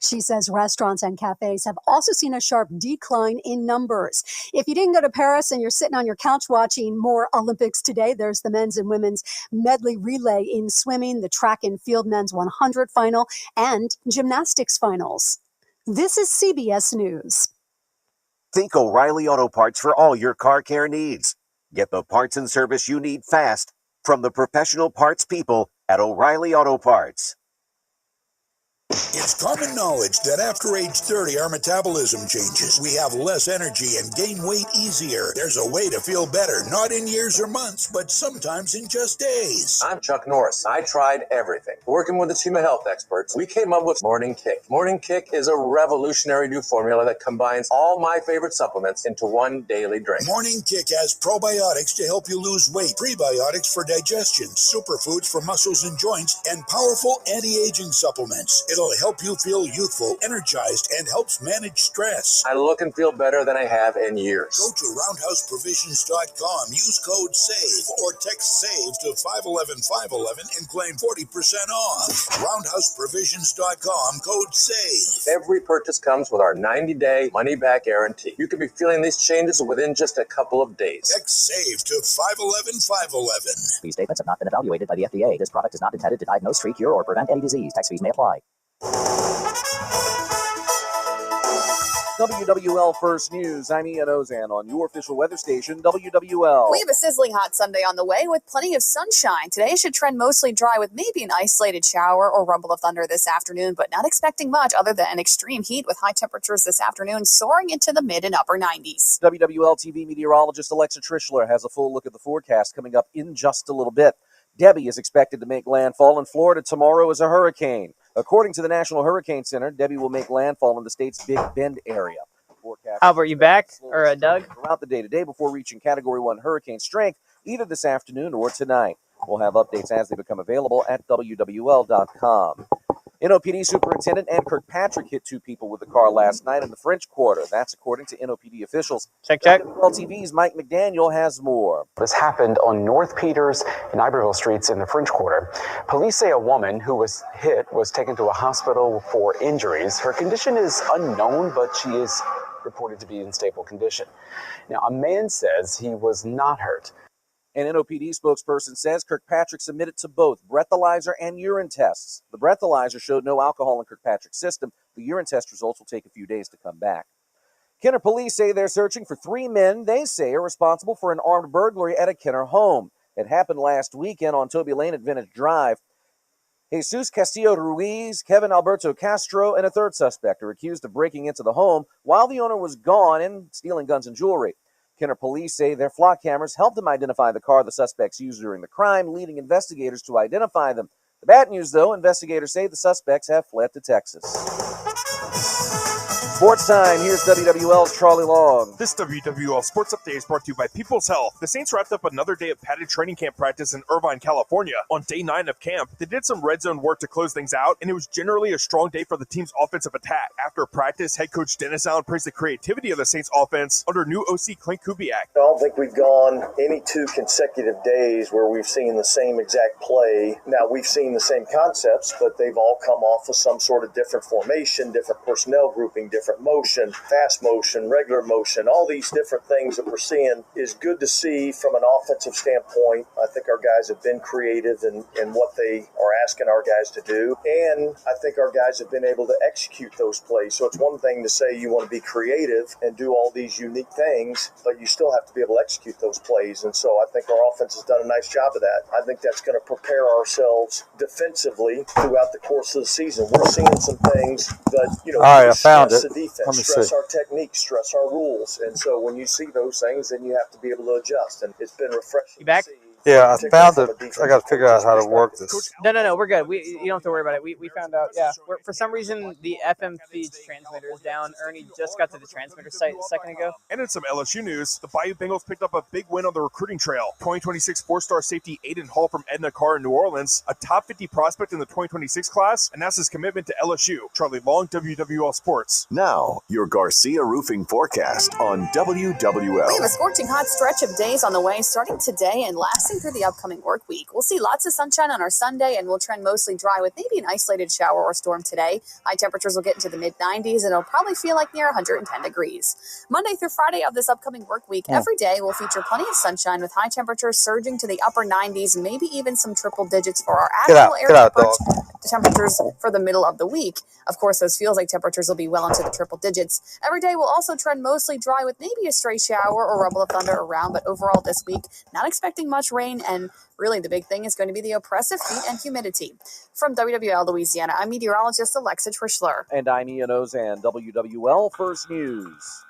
She says restaurants and cafes have also seen a sharp decline in numbers. If you didn't go to Paris and you're sitting on your couch watching more Olympics today, there's the men's and women's medley relay in swimming, the track and field men's 100 final, and gymnastics finals. This is CBS News. Think O'Reilly Auto Parts for all your car care needs. Get the parts and service you need fast from the professional parts people at O'Reilly Auto Parts. It's common knowledge that after age 30, our metabolism changes. We have less energy and gain weight easier. There's a way to feel better, not in years or months, but sometimes in just days. I'm Chuck Norris. I tried everything. Working with a team of health experts, we came up with Morning Kick. Morning Kick is a revolutionary new formula that combines all my favorite supplements into one daily drink. Morning Kick has probiotics to help you lose weight, prebiotics for digestion, superfoods for muscles and joints, and powerful anti-aging supplements. It'll help you feel youthful, energized, and helps manage stress. I look and feel better than I have in years. Go to roundhouseprovisions.com, use code SAVE, or text SAVE to 511-511 and claim 40% off. Roundhouseprovisions.com, code SAVE. Every purchase comes with our 90-day money-back guarantee. You could be feeling these changes within just a couple of days. Text SAVE to 511-511. These statements have not been evaluated by the FDA. This product is not intended to diagnose, treat, cure, or prevent any disease. Tax fees may apply. WWL First News. I'm Ian Ozan on your official weather station, WWL. We have a sizzling hot Sunday on the way with plenty of sunshine. Today should trend mostly dry with maybe an isolated shower or rumble of thunder this afternoon, but not expecting much other than extreme heat with high temperatures this afternoon soaring into the mid and upper 90s. WWL TV meteorologist Alexa Trischler has a full look at the forecast coming up in just a little bit. Debbie is expected to make landfall in Florida tomorrow as a hurricane. According to the National Hurricane Center, Debbie will make landfall in the state's Big Bend area. Albert, you back? Or Doug? Throughout the day today before reaching Category 1 hurricane strength either this afternoon or tonight. We'll have updates as they become available at WWL.com. NOPD Superintendent Ann Kirkpatrick hit 2 people with the car last night in the French Quarter. That's according to NOPD officials. Check. WWL TV's Mike McDaniel has more. This happened on North Peters and Iberville Streets in the French Quarter. Police say a woman who was hit was taken to a hospital for injuries. Her condition is unknown, but she is reported to be in stable condition. Now, a man says he was not hurt. An NOPD spokesperson says Kirkpatrick submitted to both breathalyzer and urine tests. The breathalyzer showed no alcohol in Kirkpatrick's system. The urine test results will take a few days to come back. Kenner police say they're searching for 3 men they say are responsible for an armed burglary at a Kenner home. It happened last weekend on Toby Lane at Vintage Drive. Jesus Castillo Ruiz, Kevin Alberto Castro, and a third suspect are accused of breaking into the home while the owner was gone and stealing guns and jewelry. Kenner police say their flock cameras helped them identify the car the suspects used during the crime, leading investigators to identify them. The bad news, though, investigators say the suspects have fled to Texas. Sports time. Here's WWL's Charlie Long. This WWL Sports Update is brought to you by People's Health. The Saints wrapped up another day of padded training camp practice in Irvine, California. On day 9 of camp, they did some red zone work to close things out, and it was generally a strong day for the team's offensive attack. After practice, head coach Dennis Allen praised the creativity of the Saints offense under new OC Clint Kubiak. I don't think we've gone any 2 consecutive days where we've seen the same exact play. Now, we've seen the same concepts, but they've all come off of some sort of different formation, different personnel grouping, different motion, fast motion, regular motion, all these different things that we're seeing is good to see from an offensive standpoint. I think our guys have been creative in what they are asking our guys to do, and I think our guys have been able to execute those plays. So it's one thing to say you want to be creative and do all these unique things, but you still have to be able to execute those plays, and so I think our offense has done a nice job of that. I think that's going to prepare ourselves defensively throughout the course of the season. We're seeing some things that, all right, I found it. Defense, stress our technique, stress our rules. And so when you see those things, then you have to be able to adjust. And it's been refreshing. You back? To see. Yeah, I found it. I got to figure out how to work this. No, we're good. You don't have to worry about it. We found out. Yeah, for some reason the FM feed's transmitter is down. Ernie just got to the transmitter site a second ago. And in some LSU news, the Bayou Bengals picked up a big win on the recruiting trail. 2026 4-star safety Aiden Hall from Edna Carr in New Orleans, a top 50 prospect in the 2026 class, announced his commitment to LSU. Charlie Long, WWL Sports. Now, your Garcia Roofing forecast on WWL. We have a scorching hot stretch of days on the way starting today and lasting through the upcoming work week. We'll see lots of sunshine on our Sunday and we'll trend mostly dry with maybe an isolated shower or storm today. High temperatures will get into the mid-90s and it'll probably feel like near 110 degrees. Monday through Friday of this upcoming work week, every day will feature plenty of sunshine with high temperatures surging to the upper 90s, maybe even some triple digits for our actual air temperatures for the middle of the week. Of course, those feels like temperatures will be well into the triple digits. Every day will also trend mostly dry with maybe a stray shower or rumble of thunder around, but overall this week, not expecting much rain, and really the big thing is going to be the oppressive heat and humidity. From WWL Louisiana, I'm meteorologist Alexa Trischler. And I'm Ian Ozan, WWL First News.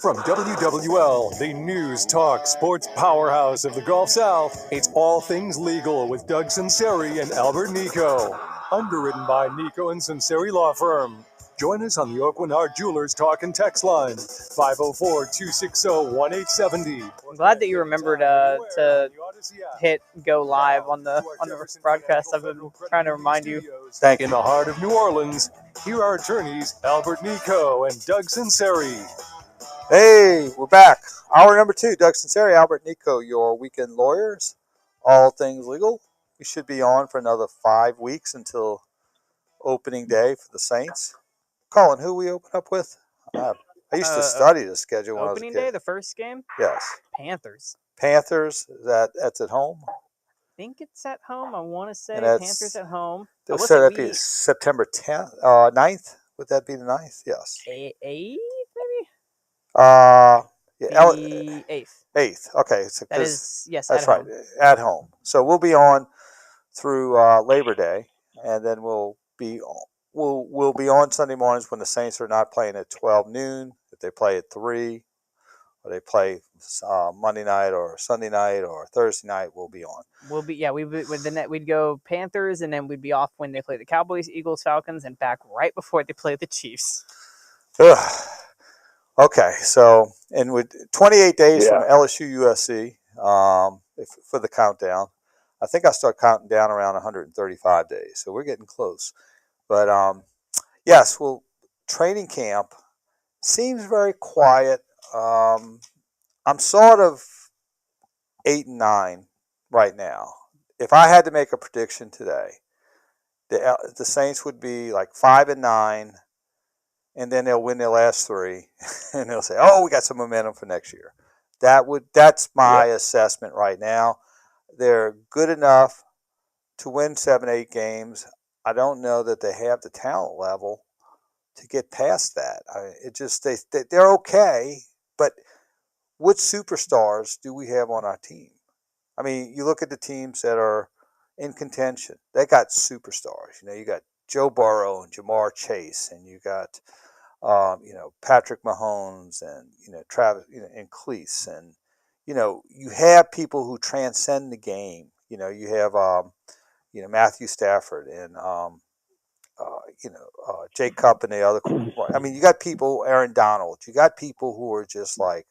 From WWL, the news, talk, sports powerhouse of the Gulf South, it's All Things Legal with Doug Sunseri and Albert Nicaud. Underwritten by Nicaud and Sunseri Law Firm. Join us on the Oakland Jewelers Talk and Text line, 504-260-1870. I'm glad that you remembered to hit go live on the broadcast. I've been trying to remind you. Thank you. In the heart of New Orleans, here are attorneys Albert Nicaud and Doug Sunseri. Hey, we're back. Hour number 2, Doug Sunseri, Albert Nicaud, your weekend lawyers, all things legal. We should be on for another 5 weeks until opening day for the Saints. Colin, who we open up with? I used to study the schedule when I was a kid. Opening day, the first game? Yes. Panthers. Panthers, that's at home? I think it's at home. I want to say Panthers at home. So that'd be September 10th, 9th? Would that be the 9th? Yes. 8th, maybe? Yeah, the 8th. 8th. Okay. So that is, yes, that's at right. home. At home. So we'll be on through Labor Day, and then we'll be on Sunday mornings when the Saints are not playing at 12 noon. If they play at 3, or they play Monday night or Sunday night or Thursday night, we'll be on. We'd go Panthers, and then we'd be off when they play the Cowboys, Eagles, Falcons, and back right before they play the Chiefs. Ugh. Okay, so and with 28 days from LSU USC for the countdown, I think I start counting down around 135 days. So we're getting close. But yes, well, training camp seems very quiet. I'm sort of 8 and 9 right now. If I had to make a prediction today, the Saints would be like 5 and 9. And then they'll win their last 3, and they'll say, "Oh, we got some momentum for next year." That's my assessment right now. They're good enough to win 7, 8 games. I don't know that they have the talent level to get past that. They're okay, but what superstars do we have on our team? I mean, you look at the teams that are in contention. They got superstars. You got Joe Burrow and Jamar Chase, and you got Patrick Mahomes and Travis and Cleese, and you have people who transcend the game. You have Matthew Stafford and Jake Cup and the other. I mean, you got people, Aaron Donald. You got people who are just like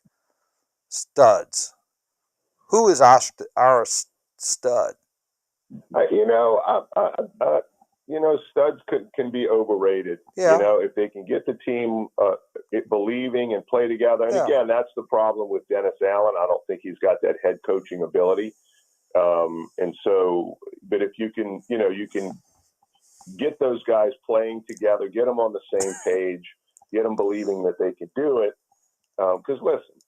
studs. Who is our stud? Studs can be overrated. Yeah. If they can get the team believing and play together. And again, that's the problem with Dennis Allen. I don't think he's got that head coaching ability. But if you can, you can get those guys playing together, get them on the same page, get them believing that they can do it. Because listen,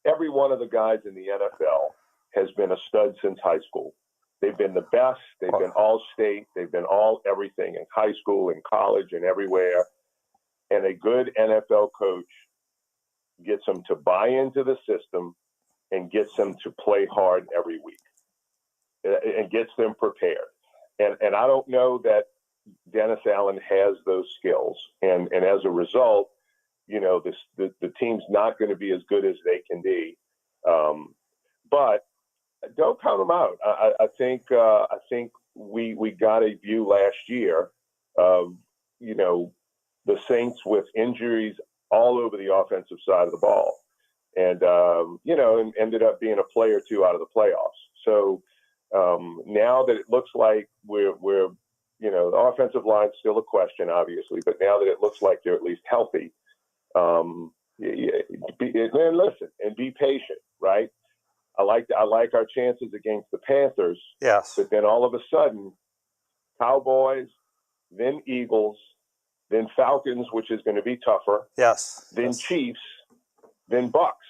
every one of the guys in the NFL has been a stud since high school. They've been the best. They've been all state. They've been all everything in high school, in college, and everywhere. And a good NFL coach gets them to buy into the system and gets them to play hard every week and gets them prepared. And I don't know that Dennis Allen has those skills. And as a result, the team's not going to be as good as they can be. But don't count them out. I think we got a view last year of the Saints with injuries all over the offensive side of the ball, and and ended up being a play or two out of the playoffs. So now that it looks like we're the offensive line's still a question, obviously, but now that it looks like they're at least healthy, and listen and be patient, right? I like our chances against the Panthers. Yes. But then all of a sudden, Cowboys, then Eagles, then Falcons, which is going to be tougher. Yes. Then Chiefs, then Bucks.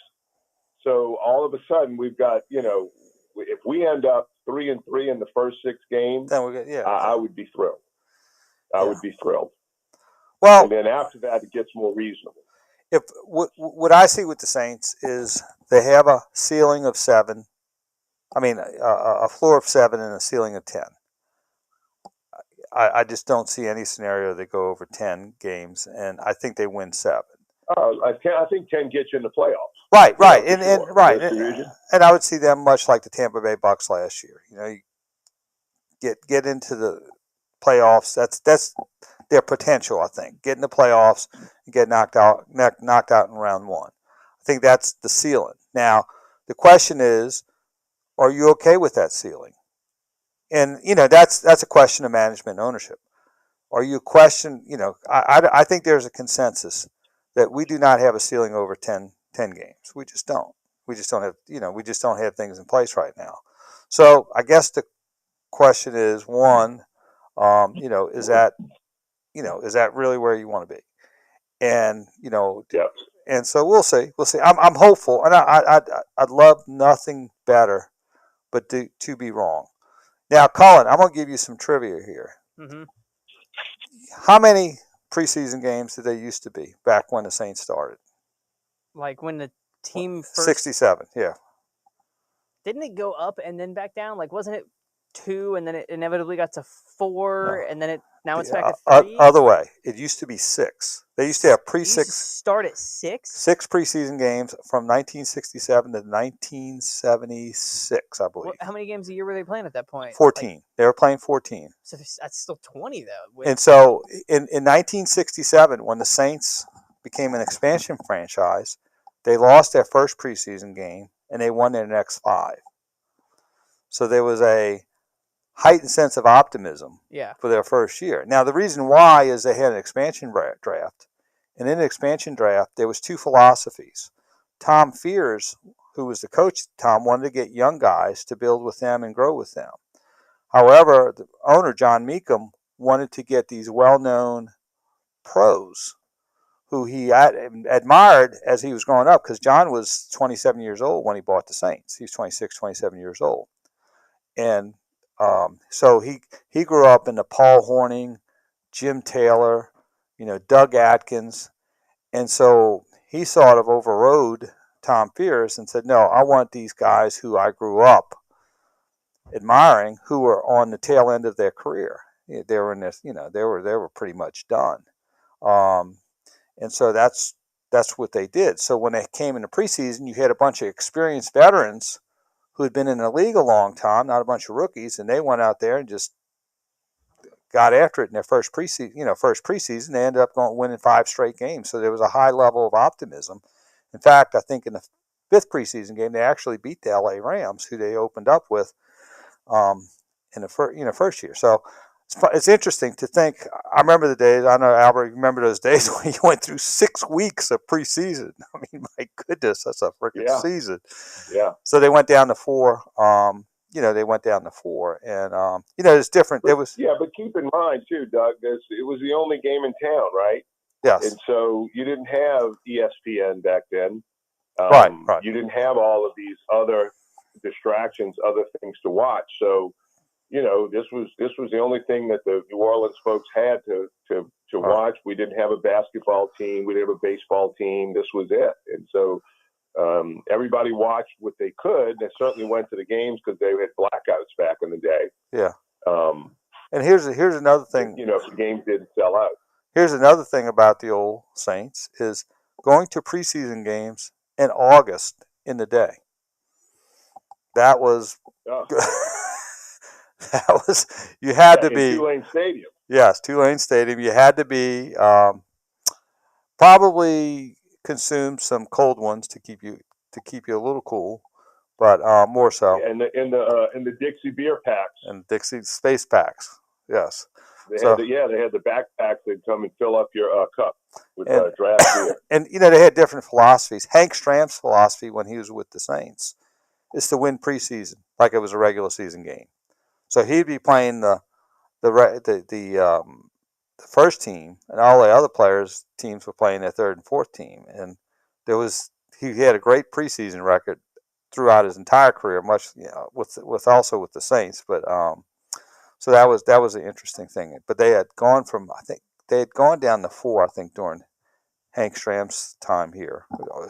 So all of a sudden we've got, if we end up 3-3 in the first 6 games, then we get, yeah. I would be thrilled. I would be thrilled. Well, and then after that, it gets more reasonable. If what I see with the Saints is they have a ceiling of 7. I mean, a floor of 7 and a ceiling of 10. I just don't see any scenario they go over 10 games, and I think they win 7. I think 10 gets you in the playoffs. Right, right, You know, and right, and I would see them much like the Tampa Bay Bucks last year. You know, you get into the playoffs. That's their potential. I think get in the playoffs and get knocked out in round 1. I think that's the ceiling. Now the question is, are you okay with that ceiling? And you know that's a question of management and ownership. Are you question? You know, I think there's a consensus that we do not have a ceiling over 10 games. We just don't. We just don't have, we just don't have things in place right now. So I guess the question is, one, is that really where you want to be? And, and so we'll see. I'm hopeful, and I'd love nothing better but to be wrong. Now, Colin, I'm going to give you some trivia here. Mm-hmm. How many preseason games did they used to be back when the Saints started? Like when the team first... 67, yeah. Didn't it go up and then back down? Like, wasn't it 2 and then it inevitably got to 4 and then now it's back at 3? Other way. It used to be 6. They used to have start at 6? 6 preseason games from 1967 to 1976, I believe. How many games a year were they playing at that point? 14. Like, they were playing 14. So that's still 20 though. And so in 1967, when the Saints became an expansion franchise, they lost their first preseason game and they won their next 5. So there was a heightened sense of optimism for their first year. Now, the reason why is they had an expansion draft. And in the expansion draft, there was 2 philosophies. Tom Fears, who was the coach at the time, wanted to get young guys to build with them and grow with them. However, the owner, John Meekum, wanted to get these well-known pros who he admired as he was growing up, because John was 27 years old when he bought the Saints. He was 26, 27 years old. And so he grew up in the Paul Hornung, Jim Taylor, Doug Atkins. And so he sort of overrode Tom Fears and said, no, I want these guys who I grew up admiring, who were on the tail end of their career. They were in this, they were pretty much done. And so that's what they did. So when they came in the preseason, you had a bunch of experienced veterans who had been in the league a long time, not a bunch of rookies, and they went out there and just got after it in their first preseason. They ended up winning 5 straight games. So there was a high level of optimism. In fact, I think in the 5th preseason game, they actually beat the LA Rams, who they opened up with in the first year. So it's interesting to think. I remember the days. I know, Albert, you remember those days when you went through 6 weeks of preseason. I mean, my goodness, that's a freaking season. Yeah. So they went down to 4. They went down to 4, and it's different. There was but keep in mind too, Doug, it was the only game in town, right? Yes. And so you didn't have ESPN back then. Right. You didn't have all of these other distractions, other things to watch. So, this was the only thing that the New Orleans folks had to watch. We didn't have a basketball team. We didn't have a baseball team. This was it. And so everybody watched what they could. They certainly went to the games because they had blackouts back in the day. Yeah. And here's another thing. If the games didn't sell out. Here's another thing about the old Saints is going to preseason games in August in the day. That was you had to be Tulane Stadium. Yes, Tulane Stadium. You had to be probably consume some cold ones to keep you a little cool, but more so. And the Dixie beer packs and Dixie space packs. Yes. They had the backpacks that come and fill up your cup with draft beer. And they had different philosophies. Hank Stram's philosophy when he was with the Saints is to win preseason like it was a regular season game. So he'd be playing the first team, and all the other teams were playing their third and fourth team. And he had a great preseason record throughout his entire career, much with also with the Saints. But so that was an interesting thing. But they had gone from they had gone down to 4, I think, during Hank Stram's time here,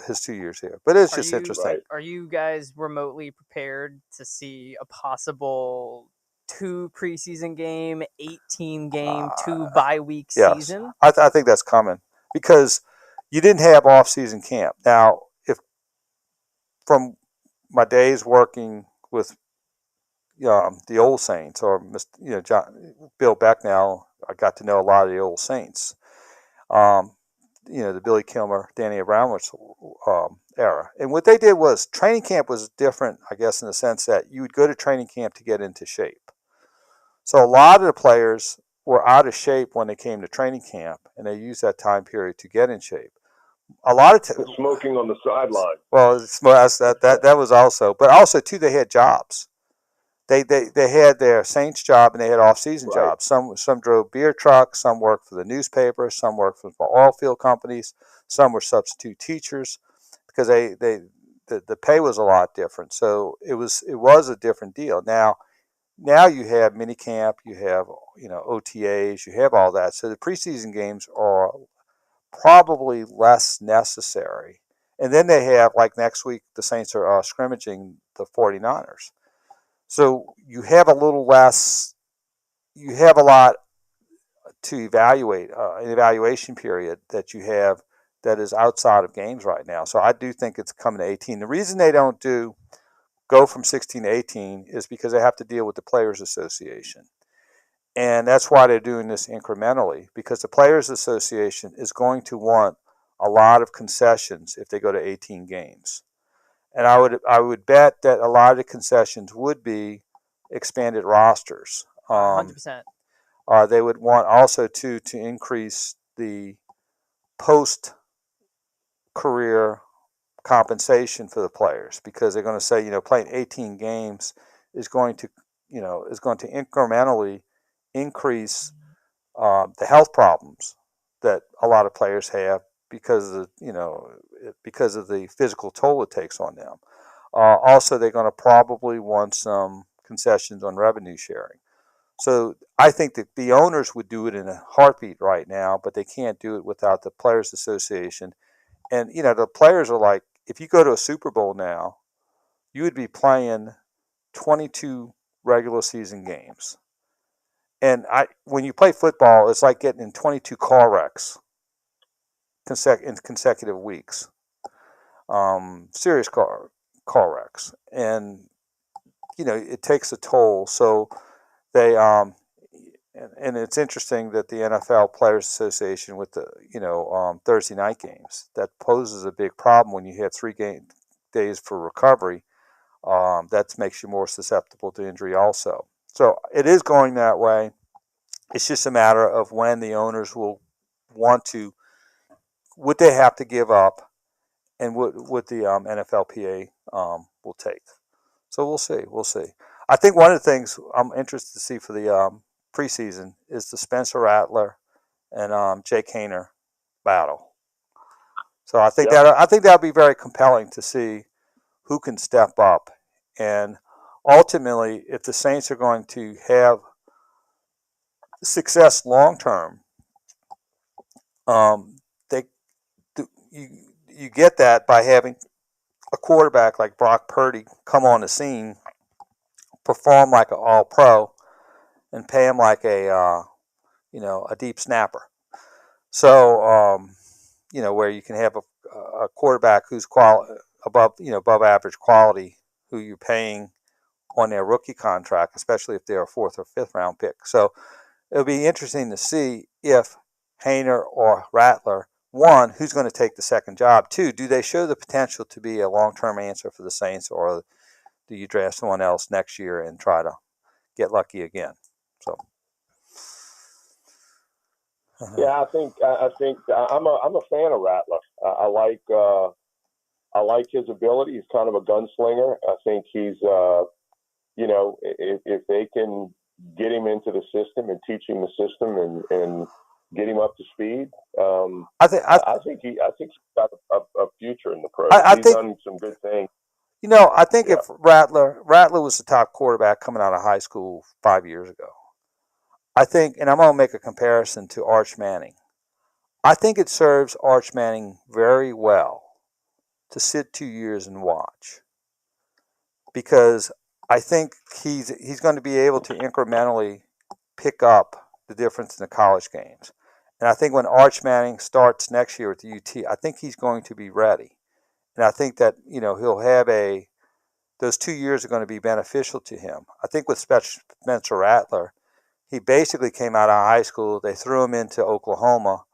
his 2 years here. But it's just interesting. Are you guys remotely prepared to see a possible 2 preseason game, 18 game, 2 bye week season? I think that's coming because you didn't have off-season camp. Now, if from my days working with the old Saints or Bill Becknell, I got to know a lot of the old Saints. The Billy Kilmer, Danny Abramowitz era. And what they did was training camp was different, I guess, in the sense that you would go to training camp to get into shape. So a lot of the players were out of shape when they came to training camp, and they used that time period to get in shape. A lot of smoking on the sideline. Well, that was also, but also too, they had jobs. They had their Saints job and they had off-season jobs. Some drove beer trucks, some worked for the newspaper, some worked for oil field companies, some were substitute teachers because the pay was a lot different. So it was a different deal. Now you have mini camp, you have OTAs, you have all that. So the preseason games are probably less necessary. And then they have, like next week, the Saints are scrimmaging the 49ers. So you have a little less, you have a lot to evaluate, an evaluation period that you have that is outside of games right now. So I do think it's coming to 18. The reason they don't go from 16 to 18 is because they have to deal with the Players Association. And that's why they're doing this incrementally, because the Players Association is going to want a lot of concessions if they go to 18 games. And I would bet that a lot of the concessions would be expanded rosters. 100%. They would want also to increase the post-career compensation for the players, because they're going to say, playing 18 games is going to incrementally increase the health problems that a lot of players have because of the physical toll it takes on them. Also, they're going to probably want some concessions on revenue sharing. So I think that the owners would do it in a heartbeat right now, but they can't do it without the Players Association. And, the players are like, if you go to a Super Bowl now, you would be playing 22 regular season games. And when you play football, it's like getting in 22 car wrecks in consecutive weeks. Serious car wrecks. And, it takes a toll. So they, and it's interesting that the NFL Players Association with the, Thursday night games, that poses a big problem when you have 3 days for recovery. That makes you more susceptible to injury also. So it is going that way. It's just a matter of when the owners will want to, what they have to give up, and what the NFLPA will take. So we'll see. I think one of the things I'm interested to see for the preseason is the Spencer Rattler and Jake Haener battle. So I think that'll be very compelling to see who can step up. And ultimately, if the Saints are going to have success long term, you get that by having a quarterback like Brock Purdy come on the scene, perform like an All-Pro, and pay him like a deep snapper. So where you can have a quarterback who's above average quality, who you're paying on their rookie contract, especially if they're a 4th or 5th round pick. So it'll be interesting to see if Haener or Rattler, one, who's going to take the second job? 2, do they show the potential to be a long-term answer for the Saints, or do you draft someone else next year and try to get lucky again? So. Yeah, I think I'm a fan of Rattler. I like his ability. He's kind of a gunslinger. I think he's if they can get him into the system and teach him the system and get him up to speed, I think he's got a future in the pros. He's done some good things I think if Rattler was the top quarterback coming out of high school 5 years ago, I think, and I'm going to make a comparison to Arch Manning. I think it serves Arch Manning very well to sit 2 years and watch, because I think he's going to be able to incrementally pick up the difference in the college games. And I think when Arch Manning starts next year at the UT, I think he's going to be ready. And I think that, he'll have those 2 years are going to be beneficial to him. I think with Spencer Rattler, he basically came out of high school. They threw him into Oklahoma,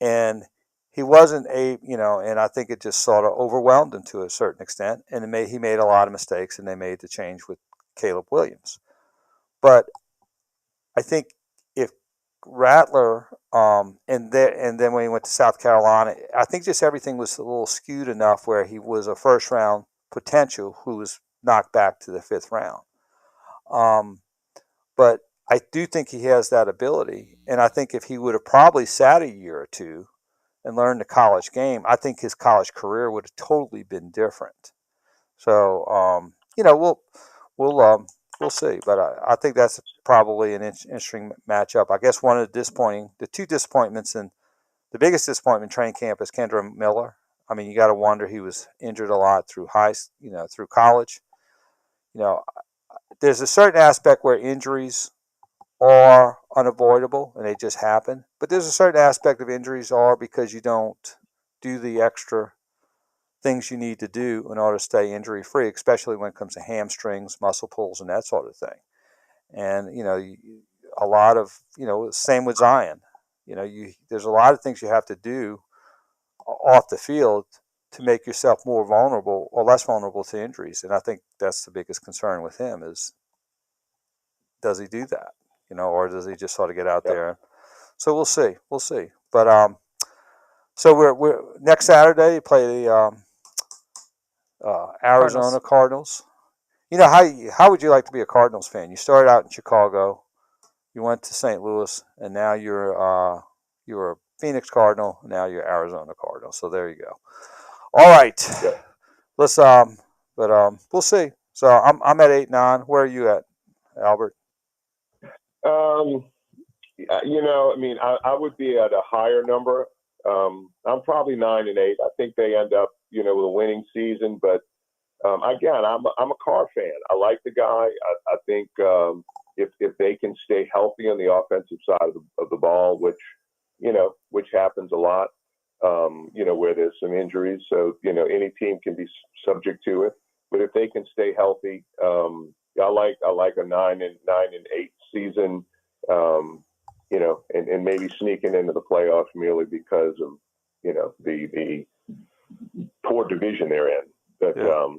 and he wasn't and I think it just sort of overwhelmed him to a certain extent. And he made a lot of mistakes, and they made the change with Caleb Williams. But I think if Rattler, and then when he went to South Carolina, I think just everything was a little skewed enough where he was a first round potential who was knocked back to the 5th round. But I do think he has that ability, and I think if he would have probably sat a year or two and learned the college game, I think his college career would have totally been different. So we'll see, but I think that's probably an interesting matchup. I guess the two disappointments, and the biggest disappointment in training camp is Kendra Miller. I mean, you got to wonder, he was injured a lot through through college. There's a certain aspect where injuries are unavoidable and they just happen, but there's a certain aspect of injuries are because you don't do the extra things you need to do in order to stay injury free, especially when it comes to hamstrings, muscle pulls, and that sort of thing. And a lot of same with Zion. There's a lot of things you have to do off the field to make yourself more vulnerable or less vulnerable to injuries. And I think that's the biggest concern with him is, does he do that? Or does he just sort of get out there? So we'll see. But so we're next Saturday you play the Arizona Cardinals. How would you like to be a Cardinals fan? You started out in Chicago, you went to St. Louis, and now you're a Phoenix Cardinal. Now you're Arizona Cardinal. So there you go. All right, let's but we'll see. So I'm at 8-9. Where are you at, Albert? I would be at a higher number. I'm probably 9-8. I think they end up, with a winning season. But again, I'm a Carr fan. I like the guy. I think if they can stay healthy on the offensive side of the ball, which happens a lot, where there's some injuries. So any team can be subject to it. But if they can stay healthy, I like a 9-8 season. And maybe sneaking into the playoffs merely because of, the poor division they're in. But, I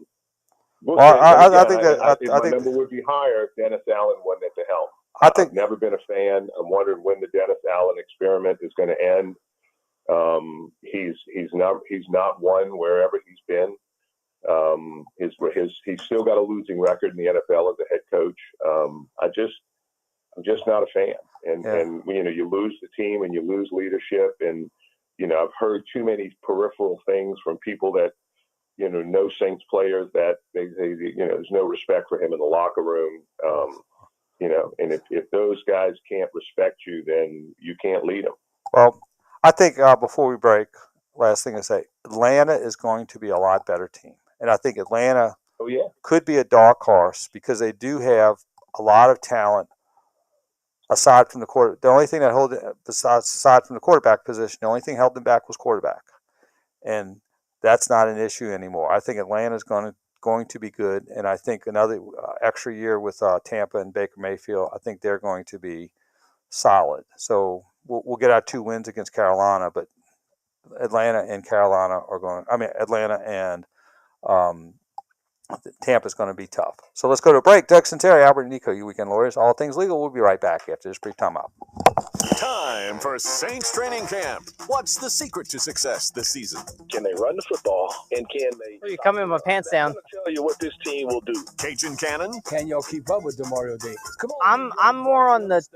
think that my number would be higher if Dennis Allen wasn't at the helm. I've never been a fan. I'm wondering when the Dennis Allen experiment is going to end. He's not won wherever he's been. He's still got a losing record in the NFL as a head coach. I'm just not a fan. And you lose the team and you lose leadership. And, I've heard too many peripheral things from people that, know Saints players that they there's no respect for him in the locker room. And if those guys can't respect you, then you can't lead them. Well, I think before we break, last thing to say, Atlanta is going to be a lot better team. And I think Atlanta could be a dark horse because they do have a lot of talent. Aside from the quarter, the only thing that aside from the quarterback position, the only thing held them back was quarterback, and that's not an issue anymore. I think Atlanta is going to be good, and I think another extra year with Tampa and Baker Mayfield, I think they're going to be solid. So we'll get our 2 wins against Carolina, but Atlanta and Atlanta and Tampa's going to be tough. So let's go to a break. Doug Sunseri, Albert Nicaud, you weekend lawyers, all things legal. We'll be right back after this brief timeout. Time for Saints training camp. What's the secret to success this season? Can they run the football, and can they... You're coming with my pants down. I'm going to tell you what this team will do. Cajun Cannon? Can y'all keep up with DeMario Davis? Come on. I'm more on the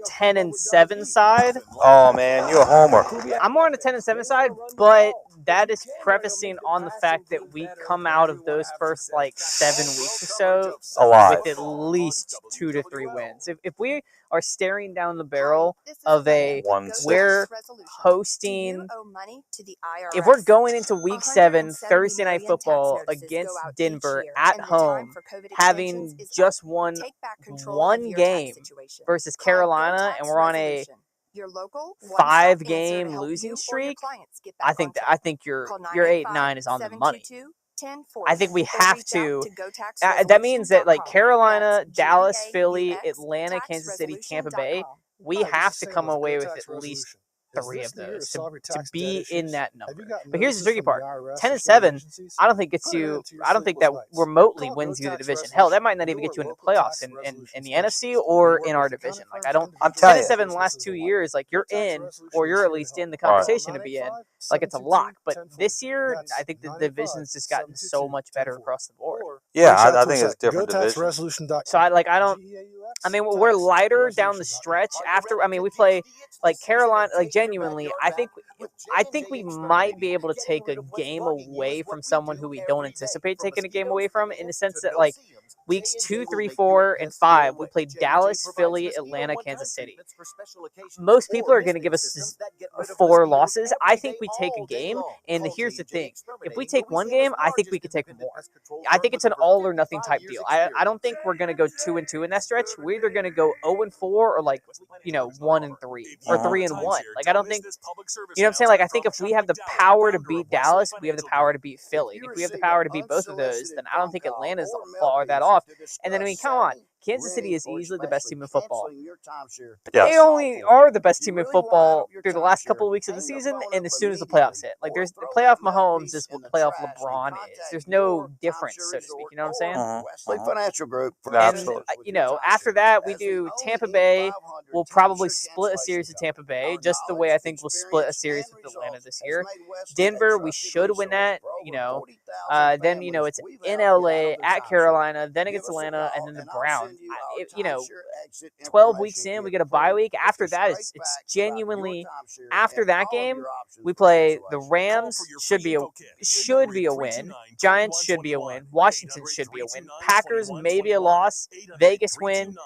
10-7 side. Oh man, you're a homer. I'm more on the 10-7 side, but that is prefacing on the fact that we come out of those first like 7 weeks or so alive with at least 2 to 3 wins. If we are staring down the barrel of we're hosting, if we're going into week 7 Thursday night football against Denver at home, having just won one game versus Carolina, and we're on a 5-game losing streak, I think your 8-9 is on the money. I think we have to. That means that like Carolina, Dallas, Philly, Atlanta, Kansas City, Tampa Bay, we have to come away with at least 3 of those to be in that number. But here's the tricky part: 10-7. I don't think gets you. I don't think that remotely wins you the division. Hell, that might not even get you into playoffs in the NFC or in our division. Like I don't. I'm telling you, 10-7 the last 2 years, like you're in, or you're at least in the conversation to be in. Like it's a lock. But this year, I think the division's just gotten so much better across the board. Yeah, I think it's different divisions. So I mean, we're lighter down the stretch after. I mean, we play like Carolina. Like genuinely, I think we might be able to take a game away from someone who we don't anticipate taking a game away from, in the sense that like weeks 2, 3, 4, and 5, we played Dallas, Philly, Atlanta, Kansas City. Most people are going to give us 4 losses. I think we take a game, and here's the thing: if we take one game, I think we could take more. I think it's an all or nothing type deal. I don't think we're going to go 2-2 in that stretch. We're either going to go 0-4 or like 1-3 or 3-1. Like I don't think, you know what I'm saying? Like I think if we have the power to beat Dallas, we have the power to beat Philly. If we have the power to beat both of those, then I don't think Atlanta's far that off. And then I mean, come on. Kansas City is easily the best team in football. They only are the best team in football through the last couple of weeks of the season, and as soon as the playoffs hit. Like, there's the playoff Mahomes is what playoff LeBron is. There's no difference, so to speak. You know what I'm saying? Financial Group. And, after that, we do Tampa Bay. We'll probably split a series with Tampa Bay, just the way I think we'll split a series with Atlanta this year. Denver, we should win that, Then, it's in LA, at Carolina, then against Atlanta, and then the Browns. 12 weeks in, we get a bye week. After that, it's genuinely, after that game, we play the Rams, should be a win. Giants should be a win. Washington should be a win. Packers, maybe a loss. Vegas win.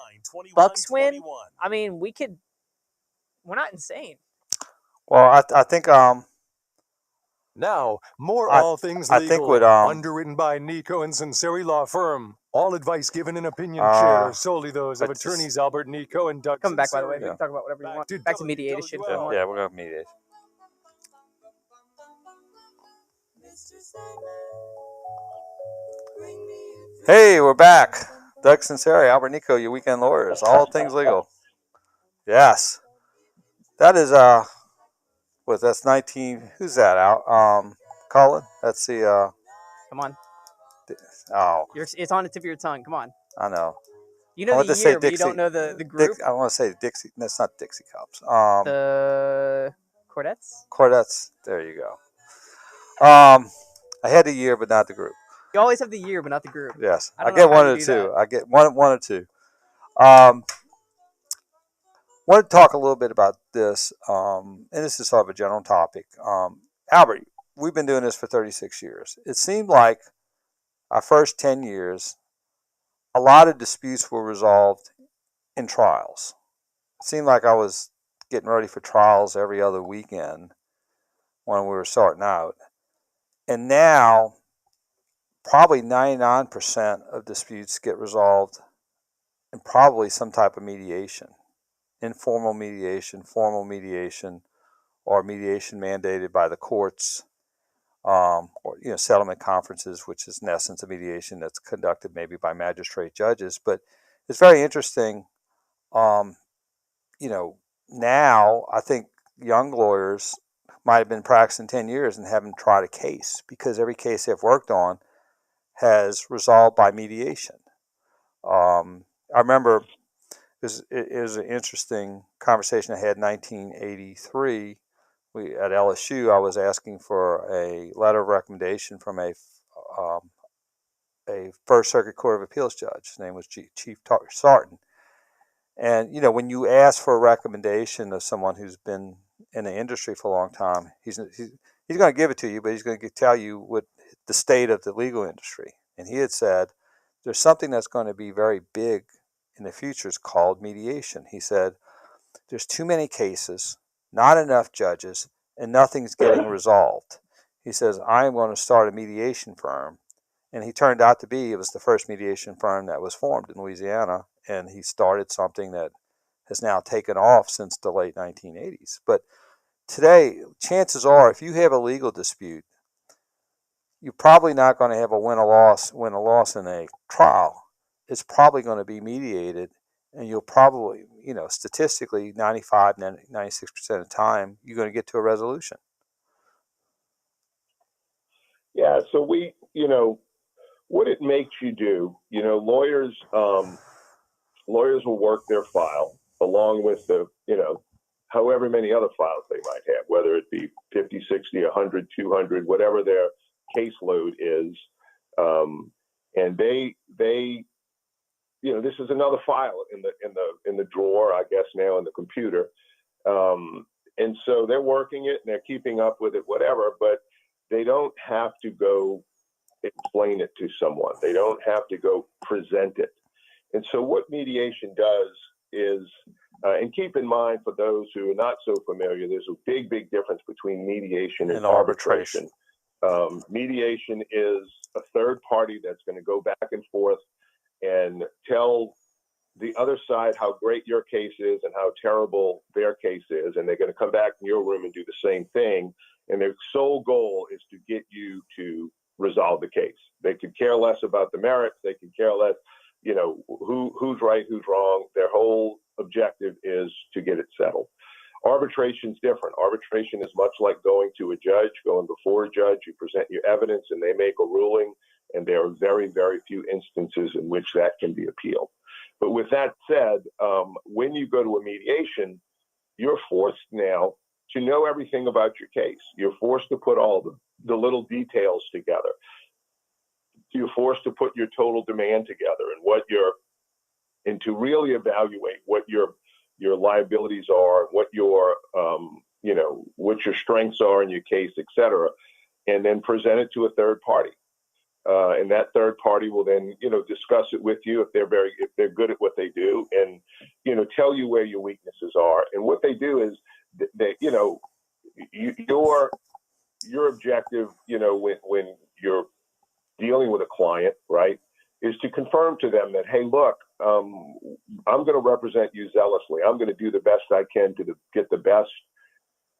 Bucks win. I mean, we're not insane. Well, I think Now, more I- All Things I Legal, think with, underwritten by Nico and Sunseri Law Firm. All advice given and opinion shared are solely those of but just- attorneys Albert Nicaud and Doug Come back, by the way. Sunseri. We can talk about whatever you want. Back to mediation. Yeah, we're gonna mediate. Hey, we're back. Doug Sunseri, Albert Nicaud, your weekend lawyers. All things legal. Yes. That is that's 19. Who's that out? Colin? That's the Come on. Oh. It's on the tip of your tongue. Come on. I know. You know the year, but you don't know the group. I want to say Dixie. That's not Dixie Cups. The Cordettes? Cordettes. There you go. I had the year, but not the group. You always have the year, but not the group. Yes. I don't get know how one you or do two. that. I get one or two. Want to talk a little bit about this, and this is sort of a general topic. Albert, we've been doing this for 36 years. It seemed like our first 10 years, a lot of disputes were resolved in trials. It seemed like I was getting ready for trials every other weekend when we were starting out. And now, probably 99% of disputes get resolved in probably some type of mediation. Informal mediation, formal mediation, or mediation mandated by the courts, or settlement conferences, which is in essence a mediation that's conducted maybe by magistrate judges. But it's very interesting. Now I think young lawyers might have been practicing 10 years and haven't tried a case because every case they've worked on has resolved by mediation. I remember it was an interesting conversation I had in 1983. At LSU, I was asking for a letter of recommendation from a First Circuit Court of Appeals judge. His name was Chief Sarton. And, when you ask for a recommendation of someone who's been in the industry for a long time, he's going to give it to you, but he's going to tell you what the state of the legal industry. And he had said there's something that's going to be very big in the future is called mediation. He said there's too many cases, not enough judges, and nothing's getting resolved. He says, I'm going to start a mediation firm. And he turned out to be, it was the first mediation firm that was formed in Louisiana. And he started something that has now taken off since the late 1980s. But today, chances are, if you have a legal dispute, you're probably not going to have a win a loss in a trial. It's probably going to be mediated, and you'll probably, statistically, 95, 96% of the time, you're going to get to a resolution. Yeah, so what it makes you do, lawyers will work their file along with the, however many other files they might have, whether it be 50, 60, 100, 200, whatever their caseload is. And they, this is another file in the drawer, I guess now in the computer. And so they're working it and they're keeping up with it, whatever, but they don't have to go explain it to someone. They don't have to go present it. And so what mediation does is, and keep in mind for those who are not so familiar, there's a big, big difference between mediation and arbitration. Mediation is a third party that's going to go back and forth and tell the other side how great your case is and how terrible their case is. And they're going to come back in your room and do the same thing. And their sole goal is to get you to resolve the case. They could care less about the merits. They could care less, who's right, who's wrong. Their whole objective is to get it settled. Arbitration's different. Arbitration is much like going to a judge, going before a judge. You present your evidence and they make a ruling. And there are very, very few instances in which that can be appealed. But with that said, when you go to a mediation, you're forced now to know everything about your case. You're forced to put all the little details together. You're forced to put your total demand together and to really evaluate what your liabilities are, what your strengths are in your case, et cetera, and then present it to a third party. And that third party will then, discuss it with you if they're good at what they do, and tell you where your weaknesses are. And what they do is your objective, when you're dealing with a client, right, is to confirm to them that, hey, look, I'm going to represent you zealously. I'm going to do the best I can to get the best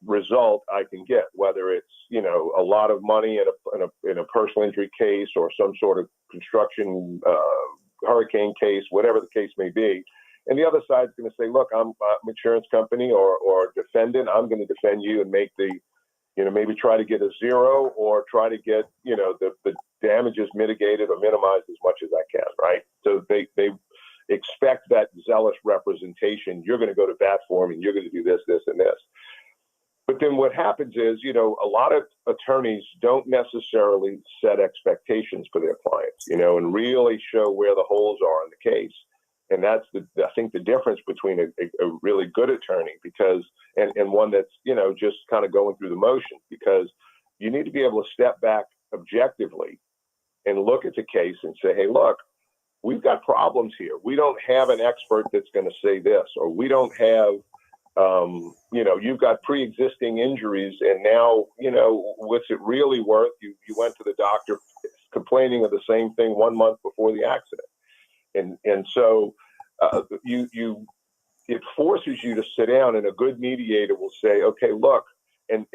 result I can get, whether it's a lot of money in a personal injury case or some sort of construction hurricane case, whatever the case may be. And the other side's going to say, look, I'm an insurance company or defendant. I'm going to defend you and make the maybe try to get a zero or try to get the damages mitigated or minimized as much as I can, right? So they expect that zealous representation. You're going to go to bat for them and you're going to do this, this, and this. But then what happens is, a lot of attorneys don't necessarily set expectations for their clients, and really show where the holes are in the case. And that's I think the difference between a really good attorney and one that's, just kind of going through the motions, because you need to be able to step back objectively and look at the case and say, hey, look, we've got problems here. We don't have an expert that's going to say this, or we don't have, you've got pre-existing injuries, and now, what's it really worth? You went to the doctor complaining of the same thing 1 month before the accident. And so it forces you to sit down, and a good mediator will say, okay, look, and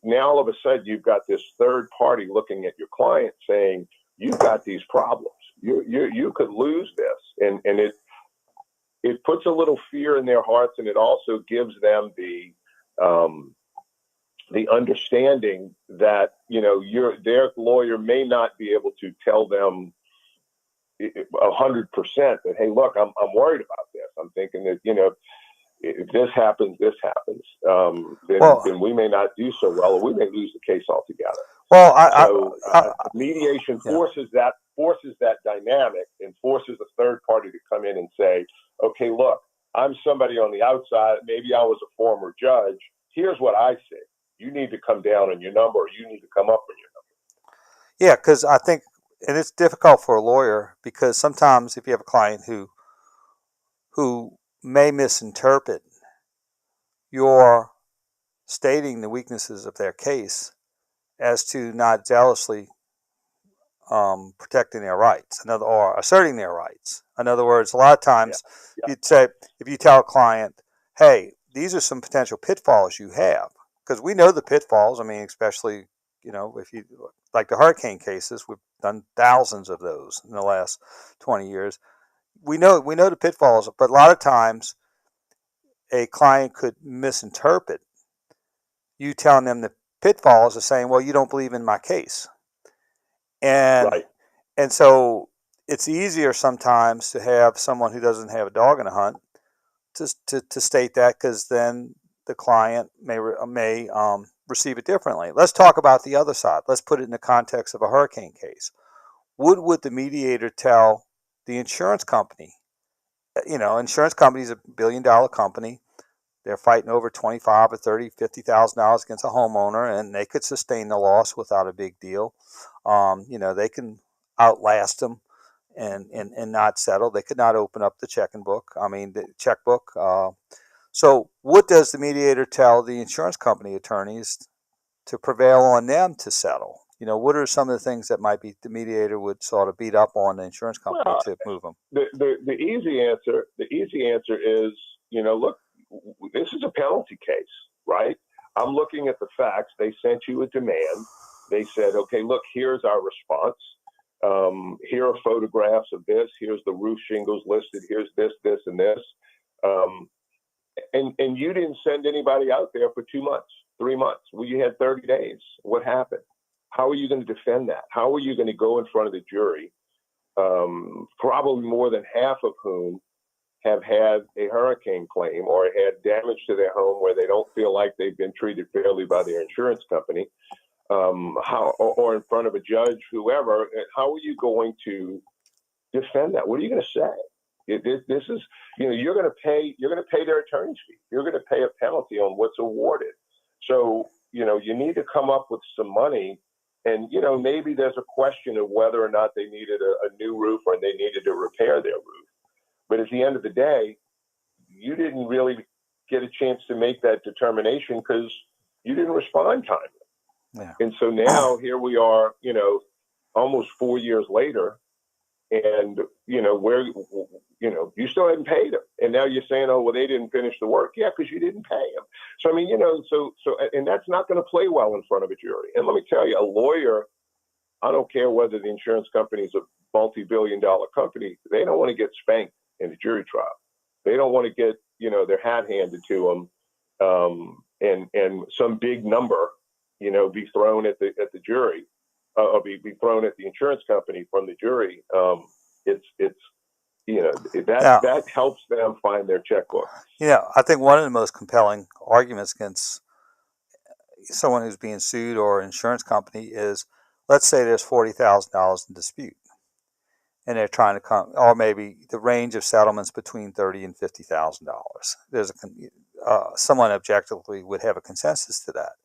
now all of a sudden you've got this third party looking at your client saying, you've got these problems. You could lose this. And it puts a little fear in their hearts, and it also gives them the understanding that, their lawyer may not be able to tell them 100% that, hey, look, I'm worried about this. I'm thinking that, if this happens, then we may not do so well, or we may lose the case altogether. Well, mediation forces that dynamic and forces a third party to come in and say, okay, look, I'm somebody on the outside. Maybe I was a former judge. Here's what I see. You need to come down on your number, or you need to come up on your number. Yeah, because I think, and it's difficult for a lawyer, because sometimes if you have a client who may misinterpret your stating the weaknesses of their case as to not zealously protecting their rights, or asserting their rights. In other words, a lot of times you'd say, if you tell a client, hey, these are some potential pitfalls you have, because we know the pitfalls. I mean, especially, if you, like the hurricane cases, we've done thousands of those in the last 20 years. We know the pitfalls, but a lot of times a client could misinterpret you telling them the pitfalls as saying, well, you don't believe in my case. And so it's easier sometimes to have someone who doesn't have a dog in the hunt to state that, because then the client may receive it differently. Let's talk about the other side. Let's put it in the context of a hurricane case. Would the mediator tell the insurance company? Insurance company is a $1 billion company. They're fighting over $25,000 or $30,000, $50,000 against a homeowner, and they could sustain the loss without a big deal. They can outlast them and not settle. They could not open up the checkbook. So what does the mediator tell the insurance company attorneys to prevail on them to settle? What are some of the things that might be the mediator would sort of beat up on the insurance company to move them? The easy answer is, look, this is a penalty case, right? I'm looking at the facts. They sent you a demand. They said, okay, look, here's our response. Here are photographs of this. Here's the roof shingles listed. Here's this, and this. And you didn't send anybody out there for 2 months, 3 months. Well, you had 30 days. What happened? How are you going to defend that? How are you going to go in front of the jury, probably more than half of whom have had a hurricane claim or had damage to their home where they don't feel like they've been treated fairly by their insurance company, or in front of a judge, whoever? How are you going to defend that? What are you going to say? This is, you're going to pay their attorney's fee. You're going to pay a penalty on what's awarded. So, you need to come up with some money. And, maybe there's a question of whether or not they needed a new roof or they needed to repair their roof. But at the end of the day, you didn't really get a chance to make that determination because you didn't respond timely. Yeah. And so now here we are, almost 4 years later, and, you still hadn't paid them. And now you're saying, oh, well, they didn't finish the work. Yeah, because you didn't pay them. So, I mean, and that's not going to play well in front of a jury. And let me tell you, a lawyer, I don't care whether the insurance company is a multi-billion-dollar company, they don't want to get spanked in a jury trial. They don't want to get, their hat handed to them, and some big number, be thrown at the jury, or be thrown at the insurance company from the jury. That helps them find their checkbook. I think one of the most compelling arguments against someone who's being sued or an insurance company is, let's say there's $40,000 in dispute, and they're trying to come, or maybe the range of settlements between $30,000 and $50,000. There's someone objectively would have a consensus to that.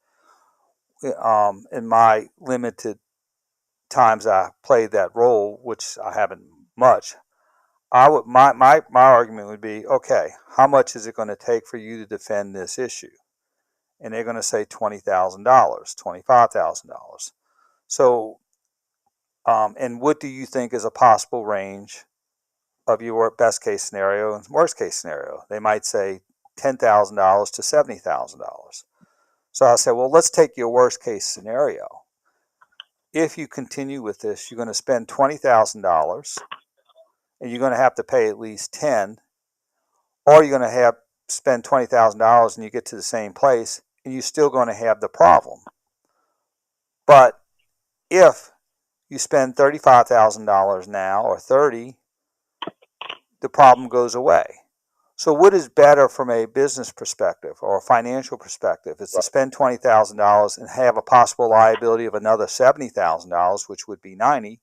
In my limited times I played that role, which I haven't much, my argument would be, okay, how much is it going to take for you to defend this issue? And they're going to say $20,000, $25,000. So, and what do you think is a possible range of your best case scenario and worst case scenario? They might say $10,000 to $70,000. So I said, well, let's take your worst case scenario. If you continue with this, you're going to spend $20,000, and you're going to have to pay at least $10,000, or you're going to spend $20,000 and you get to the same place, and you're still going to have the problem. But if you spend $35,000 now or $30,000, the problem goes away. So what is better from a business perspective or a financial perspective? It's to spend $20,000 and have a possible liability of another $70,000, which would be $90,000,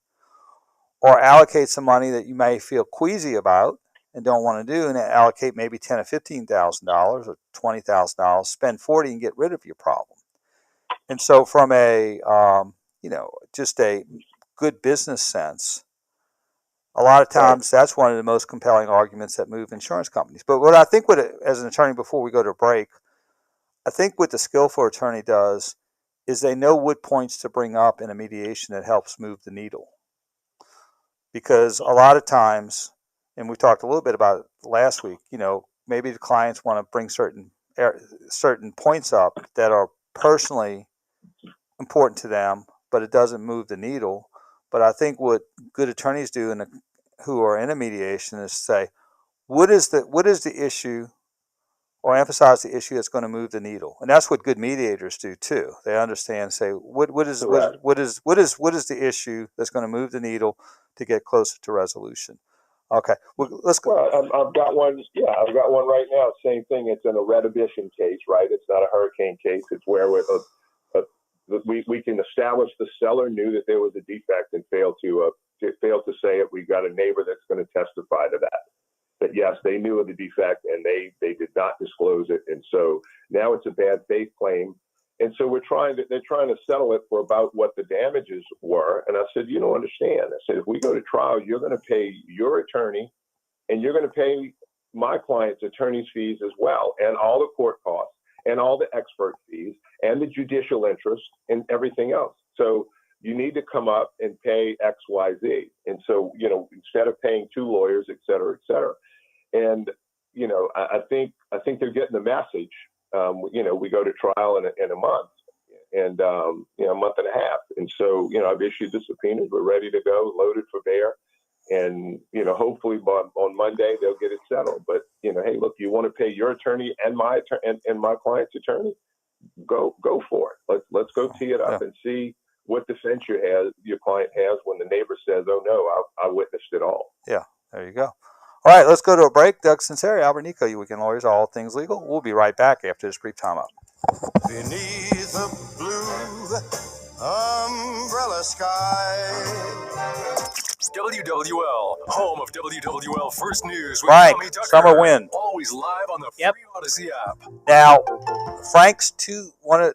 or allocate some money that you may feel queasy about and don't want to do, and allocate maybe $10,000 or $15,000 or $20,000, spend $40,000 and get rid of your problem. And so from a, just a good business sense, a lot of times that's one of the most compelling arguments that move insurance companies. But what I think, as an attorney, before we go to a break, I think what the skillful attorney does is they know what points to bring up in a mediation that helps move the needle. Because a lot of times, and we talked a little bit about it last week, maybe the clients want to bring certain points up that are personally important to them, but it doesn't move the needle. But I think what good attorneys do who are in a mediation is say, what is the issue, or emphasize the issue that's going to move the needle. And that's what good mediators do too. They understand, say, what is the issue that's going to move the needle to get closer to resolution. Okay, let's go. Well, I've got one. Yeah, I've got one right now. Same thing. It's an redhibition case, right? It's not a hurricane case. It's where we can establish the seller knew that there was a defect and failed to say it. We've got a neighbor that's going to testify to that. That yes, they knew of the defect and they did not disclose it, and so now it's a bad faith claim. And so they're trying to settle it for about what the damages were. And I said, you don't understand. I said, if we go to trial, you're going to pay your attorney and you're going to pay my client's attorney's fees as well, and all the court costs and all the expert fees and the judicial interest and everything else. So you need to come up and pay X, Y, Z. And so, instead of paying 2 lawyers, et cetera, et cetera. And, I think they're getting the message. We go to trial in a month and, a month and a half. And so, I've issued the subpoenas. We're ready to go, loaded for bear. And, hopefully on Monday they'll get it settled. But, hey, look, you want to pay your attorney and my client's attorney? Go for it. Let's go tee it up and see what defense your client has when the neighbor says, oh, no, I witnessed it all. Yeah, there you go. All right, let's go to a break. Doug Sunseri, Albert Nicaud, you Weekend Lawyers, all things legal. We'll be right back after this brief timeout. Beneath the blue umbrella sky. WWL, home of WWL First News with Frank, Tommy Tucker. Summer Wind. Always live on the free Odyssey app. Now, Frank's two of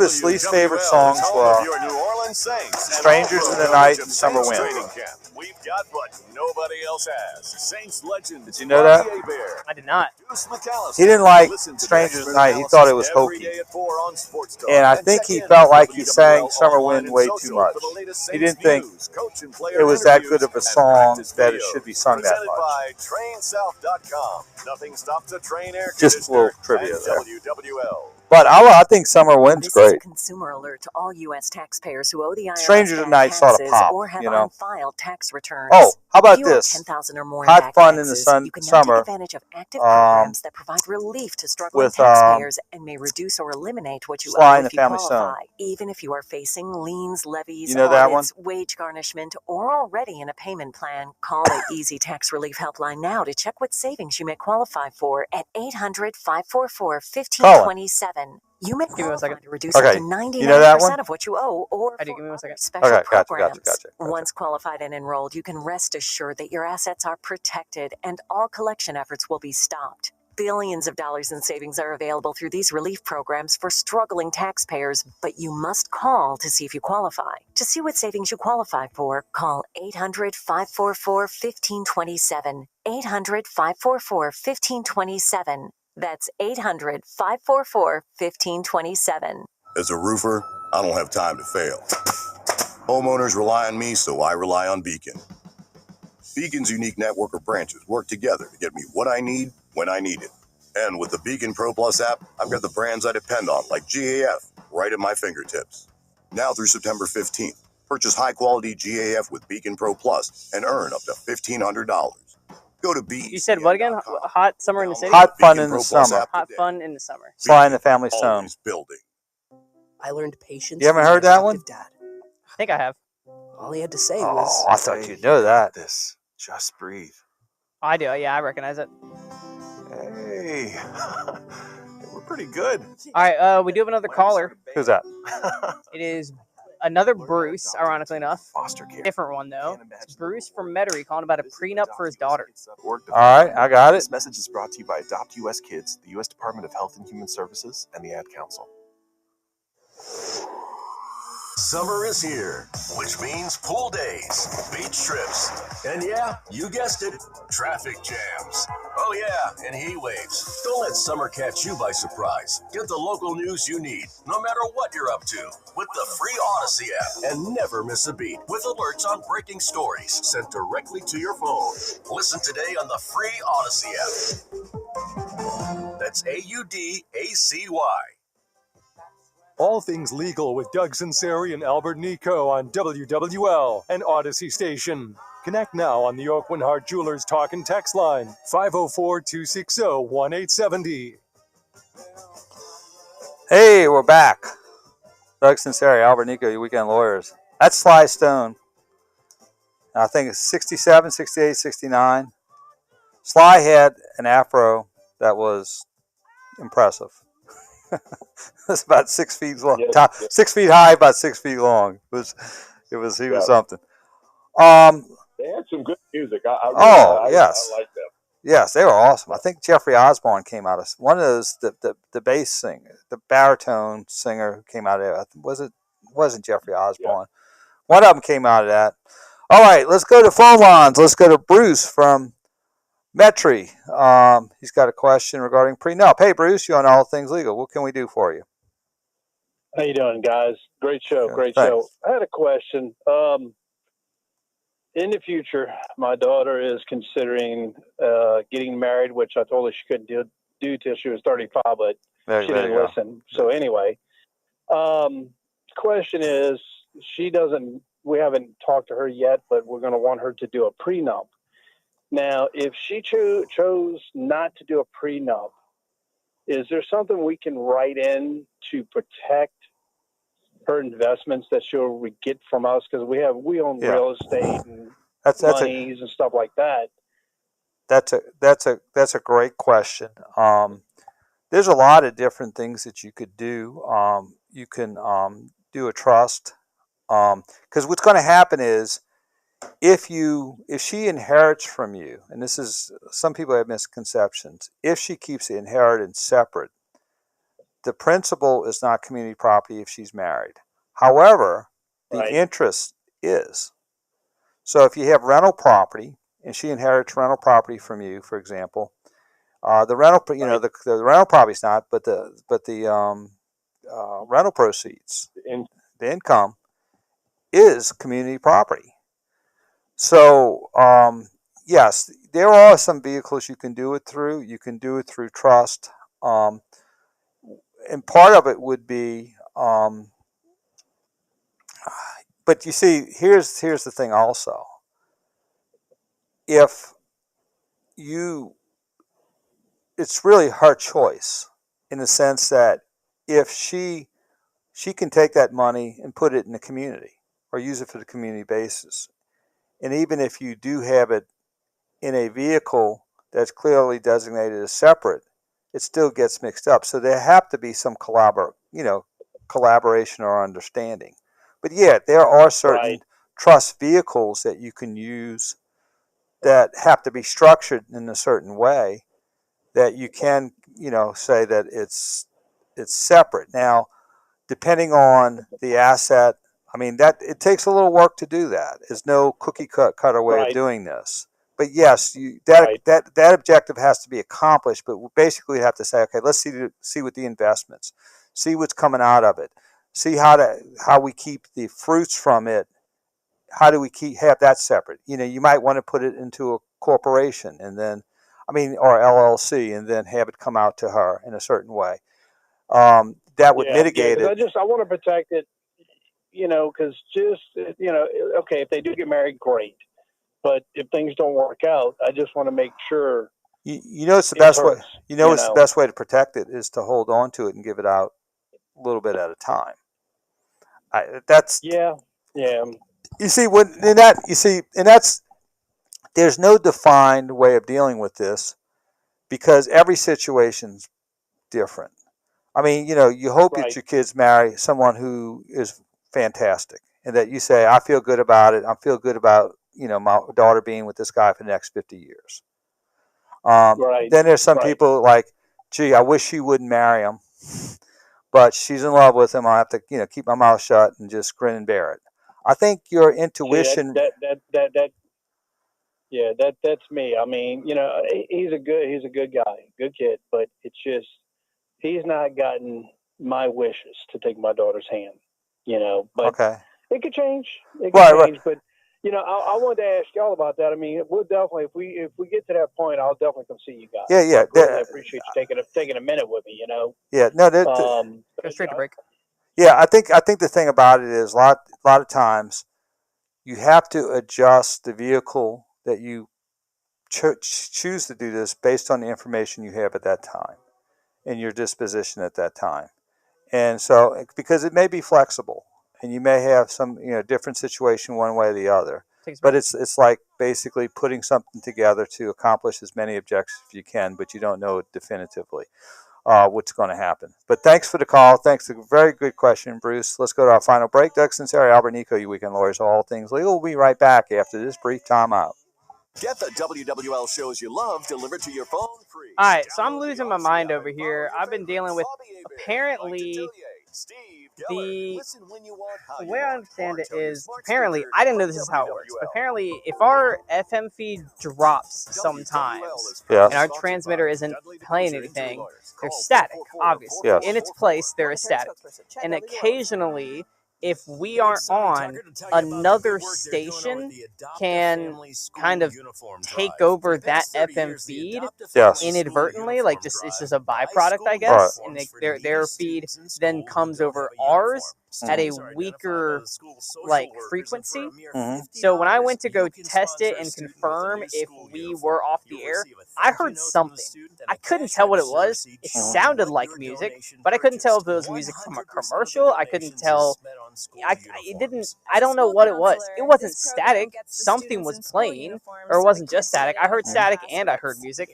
his least favorite songs were Strangers in the Night and Summer Wind. We've got what nobody else has. Saints legend. Did you know that? I did not. He didn't like Strangers in the Night. He thought it was hokey. And I think he felt like he sang Summer Wind way too much. He didn't think it was that good of a song that it should be sung that much. Nothing stops a train air Just a little trivia there. WWL. But I think Summer Wind's great. This is a consumer alert to all U.S. taxpayers who owe the IRS Strangers in the Night sort of pop, or have you know. unfiled tax returns. Oh, how about If you owe this? 10,000 or more in Hot back Fun in the taxes, you can now Summer. take advantage of active programs that provide relief to struggling with, taxpayers and may reduce or eliminate what you Sly owe and if the you Family qualify. Stone. Even if you are facing liens, levies, You know that audits, wage garnishment, or already in a payment plan, call the Easy Tax Relief Helpline now to check what savings you may qualify for at 800-544-1527. You may qualify to reduce up to 99% of what you owe or for special programs. Gotcha. Once qualified and enrolled, you can rest assured that your assets are protected and all collection efforts will be stopped. Billions of dollars in savings are available through these relief programs for struggling taxpayers, but you must call to see if you qualify. To see what savings you qualify for, call 800-544-1527. 800-544-1527. That's 800-544-1527. As a roofer, I don't have time to fail. Homeowners rely on me, so I rely on Beacon. Beacon's unique network of branches work together to get me what I need when I need it. And with the Beacon Pro Plus app, I've got the brands I depend on, like GAF, right at my fingertips. Now through September 15th, purchase high-quality GAF with Beacon Pro Plus and earn up to $1,500. Go to B. You said what again? Hot Summer in the City? Hot Fun in the Summer. Hot Fun in the Summer. Sly and the Family Stone. Building. I learned patience. You haven't heard that one? Dad. I think I have. All he had to say was, I thought you'd know that. Just breathe. I do. Yeah, I recognize it. Hey. We're pretty good. All right, we do have another caller. Who's that? It is another Bruce, ironically enough. Foster care. Different one, though. It's Bruce from Metairie calling about a prenup for his daughter. All right, I got it. This message is brought to you by Adopt U.S. Kids, the U.S. Department of Health and Human Services, and the Ad Council. Summer is here, which means pool days, beach trips, and yeah, you guessed it, traffic jams. Oh yeah, and heat waves. Don't let summer catch you by surprise. Get the local news you need, no matter what you're up to, with the free Odyssey app, and never miss a beat with alerts on breaking stories sent directly to your phone. Listen today on the free Odyssey app. That's AUDACY. All things legal with Doug Sunseri and Albert Nicaud on WWL and Odyssey Station. Connect now on the Oak Winhart Jewelers Talk and Text line, 504-260-1870. Hey, we're back. Doug Sunseri, Albert Nicaud, your weekend lawyers. That's Sly Stone. I think it's 67, 68, 69. Sly had an afro that was impressive. It's about 6 feet long, 6 feet high, about 6 feet long. He was something. They had some good music. I yes. like them. Yes, they were awesome. I think Jeffrey Osborne came out of one of those, the bass singer, the baritone singer who came out of it. It wasn't Jeffrey Osborne. Yeah. One of them came out of that. All right, let's go to phone lines. Let's go to Bruce from Metri. He's got a question regarding prenup. Hey, Bruce, you're on All Things Legal. What can we do for you? How you doing, guys? Great show, great Thanks. show. I had a question. In the future, my daughter is considering getting married, which I told her she couldn't do till she was 35, but she didn't listen. So anyway, question is, we haven't talked to her yet, but we're going to want her to do a prenup. Now, if she chose not to do a prenup, is there something we can write in to protect her investments that she'll get from us? Because we own real estate and monies and stuff like that. That's a great question. There's a lot of different things that you could do. You can do a trust, because what's going to happen is if she inherits from you, and this is, some people have misconceptions. If she keeps the inheritance separate, the principal is not community property if she's married. However, the interest is. So if you have rental property and she inherits rental property from you, for example, the rental, the rental property's not, but the rental proceeds, the income, is community property. So yes, there are some vehicles you can do it through. You can do it through trust, and part of it would be. But you see, here's the thing also. It's really her choice, in the sense that if she can take that money and put it in the community or use it for the community basis. And even if you do have it in a vehicle that's clearly designated as separate, it still gets mixed up. So there have to be some collaboration or understanding. But yeah, there are certain trust vehicles that you can use that have to be structured in a certain way that you can, say that it's separate. Now, depending on the asset, I mean, that it takes a little work to do that. There's no cookie cutter way of doing this. But yes, that objective has to be accomplished. But basically, you have to say, okay, let's see what the investments, see what's coming out of it, see how we keep the fruits from it. How do we have that separate? You might want to put it into a corporation and then, or LLC, and then have it come out to her in a certain way. That would mitigate it. I want to protect it, because okay, if they do get married, great. But if things don't work out, I just want to make sure. It's the best way. It's the best way to protect it is to hold on to it and give it out a little bit at a time. You see, there's no defined way of dealing with this because every situation's different. You hope that your kids marry someone who is fantastic and that you say, I feel good about it. I feel good about, my daughter being with this guy for the next 50 years. Then there's some people like, gee, I wish she wouldn't marry him. but she's in love with him. I have to, keep my mouth shut and just grin and bear it. I think your intuition. That's me. I mean, he's a good guy, good kid, but it's just he's not gotten my wishes to take my daughter's hand. But okay. It could change. It could change, right. But I wanted to ask y'all about that. I mean, we'll definitely if we get to that point, I'll definitely come see you guys. Yeah. I really appreciate you taking a minute with me. Yeah. No. Go straight to break. Yeah, I think the thing about it is a lot of times you have to adjust the vehicle that you choose to do this based on the information you have at that time and your disposition at that time. And so, because it may be flexible and you may have some, different situation one way or the other, but it's like basically putting something together to accomplish as many objectives as you can, but you don't know definitively what's going to happen. But thanks for the call. Thanks. A very good question, Bruce. Let's go to our final break. Doug Sunseri, Albert Nicaud, you weekend lawyers, all things legal. We'll be right back after this brief timeout. Get the WWL shows you love delivered to your phone free. All right, so I'm losing my mind over here. I've been dealing with, apparently, the way I understand it is, apparently, I didn't know this is how it works, but apparently, if our FM feed drops sometimes, and our transmitter isn't playing anything, they're static, obviously. Yes. In its place, they're static. And occasionally, if we aren't on, another station can kind of take over that FM feed inadvertently. Like it's just a byproduct, I guess. Right. And their feed then comes over ours at a weaker frequency. Mm-hmm. So when I went to go test it and confirm if we were off the air, I heard something. I couldn't tell what it was. It sounded like music, but I couldn't tell if it was music from a commercial. I couldn't tell. I don't know what it was. It wasn't static. Something was playing, or it wasn't just static. I heard static and I heard music.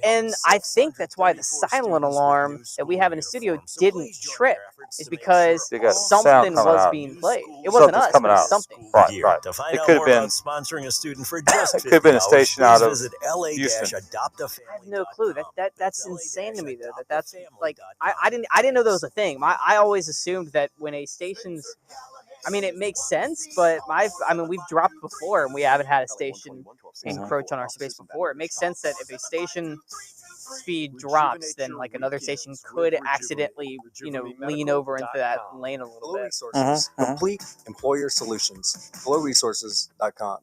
And I think that's why the silent alarm that we have in the studio didn't trip. Is because something was being played. It wasn't us, but something. Right. It could have been sponsoring a student for just it could have been a station out of Houston. I have no clue. That's insane to me though. That's like I didn't know that was a thing. I always assumed that when a station's, I mean, it makes sense, but we've dropped before and we haven't had a station encroach on our space before. It makes sense that if a station speed drops, then like another station could accidentally, lean over into that lane a little bit. Complete employer solutions. FlowResources.com.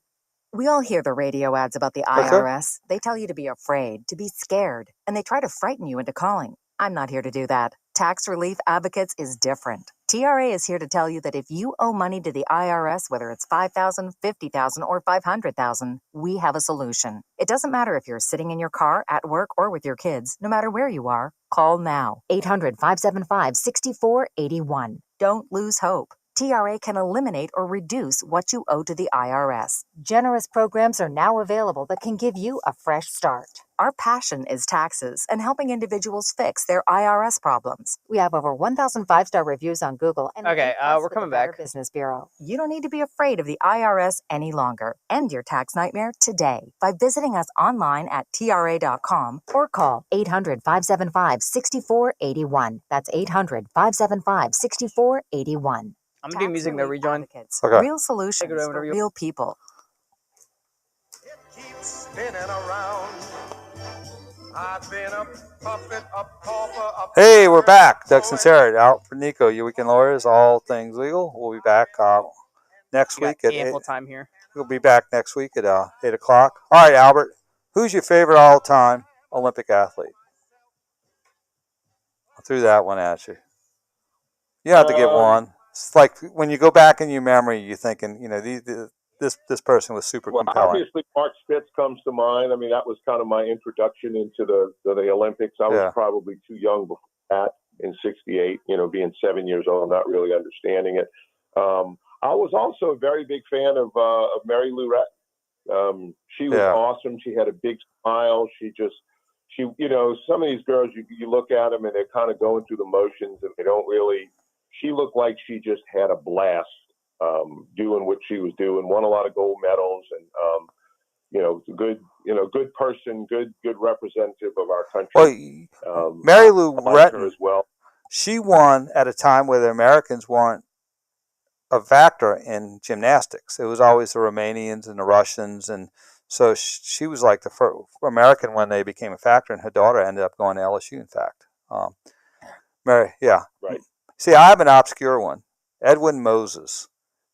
We all hear the radio ads about the IRS. They tell you to be afraid, to be scared, and they try to frighten you into calling. I'm not here to do that. Tax Relief Advocates is different. TRA is here to tell you that if you owe money to the IRS, whether it's $5,000, $50,000, or $500,000, we have a solution. It doesn't matter if you're sitting in your car, at work, or with your kids. No matter where you are, call now. 800-575-6481. Don't lose hope. TRA can eliminate or reduce what you owe to the IRS. Generous programs are now available that can give you a fresh start. Our passion is taxes and helping individuals fix their IRS problems. We have over 1,000 5-star reviews on Google. And okay, we're coming back. Business Bureau. You don't need to be afraid of the IRS any longer. End your tax nightmare today by visiting us online at TRA.com or call 800-575-6481. That's 800-575-6481. I'm gonna do music no rejoin. Okay. Real solutions for real people. Hey, we're back. Doug Sunseri, Albert Nicaud, your weekend lawyers, all things legal. We'll be back next week at ample time here. We'll be back next week at 8 o'clock. All right, Albert, who's your favorite all-time Olympic athlete? I threw that one at you. You have to get one. It's like when you go back in your memory, you're thinking, this person was super compelling. Obviously, Mark Spitz comes to mind. I mean, that was kind of my introduction into the Olympics. I was probably too young before that in '68. Being 7 years old, not really understanding it. I was also a very big fan of Mary Lou Retton. She was awesome. She had a big smile. She some of these girls, you look at them and they're kind of going through the motions and they don't really. She looked like she just had a blast doing what she was doing. Won a lot of gold medals, and good person, good representative of our country. Well, Mary Lou Retton as well. she won at a time where the Americans weren't a factor in gymnastics. It was always the Romanians and the Russians, and so she was like the first American when they became a factor, and her daughter ended up going to LSU, in fact. Mary, yeah. Right. See, I have an obscure one. Edwin Moses.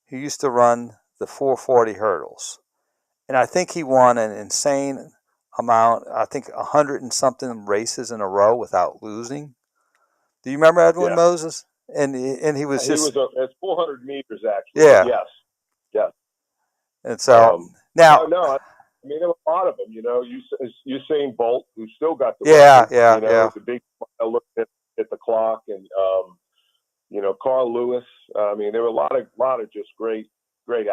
He used to run the 440 hurdles. And I think he won an insane amount, I think 100 and something races in a row without losing. Do you remember Edwin Moses? And he was just... It's 400 meters, actually. Yeah. Yes. Yes. And so, now... No, I mean, there were a lot of them, you know. Usain Bolt, who still got the record, you know, it was a big smile looking at the clock. And, you know, Carl Lewis. I mean, there were a lot of just great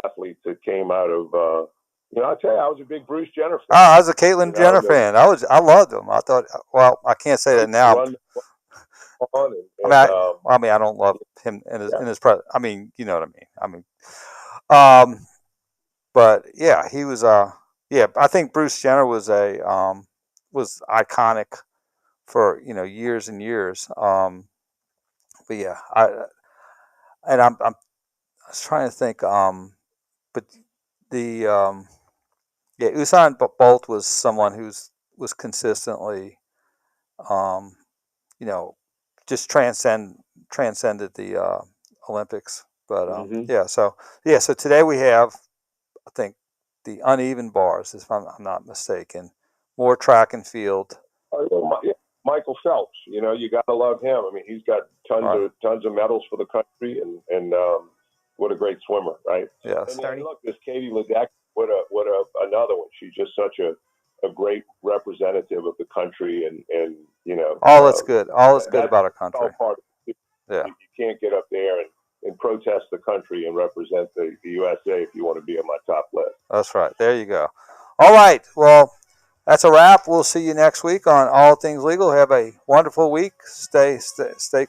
athletes that came out of... you know, I'll tell you, I was a big Bruce Jenner fan. Oh, I was a Caitlyn Jenner fan. I loved him. I thought, well, I can't say that now. I mean, I don't love him in his presence. I mean, you know what I mean. But yeah, he was. Yeah, I think Bruce Jenner was iconic for years and years. But yeah, I was trying to think. But the yeah, Usain Bolt was someone who was consistently, just transcended the Olympics. But so today we have, I think, the uneven bars, if I'm not mistaken, more track and field. Michael Phelps, you know, you got to love him. I mean, he's got tons of medals for the country, and what a great swimmer, right? Yes. And look, this Katie Ledecky, what another one. She's just such a great representative of the country, and you know. All that's good. All that's good about our country. Part of it. Yeah. You can't get up there and protest the country and represent the USA if you want to be on my top list. That's right. There you go. All right. Well, that's a wrap. We'll see you next week on All Things Legal. Have a wonderful week. Stay cool.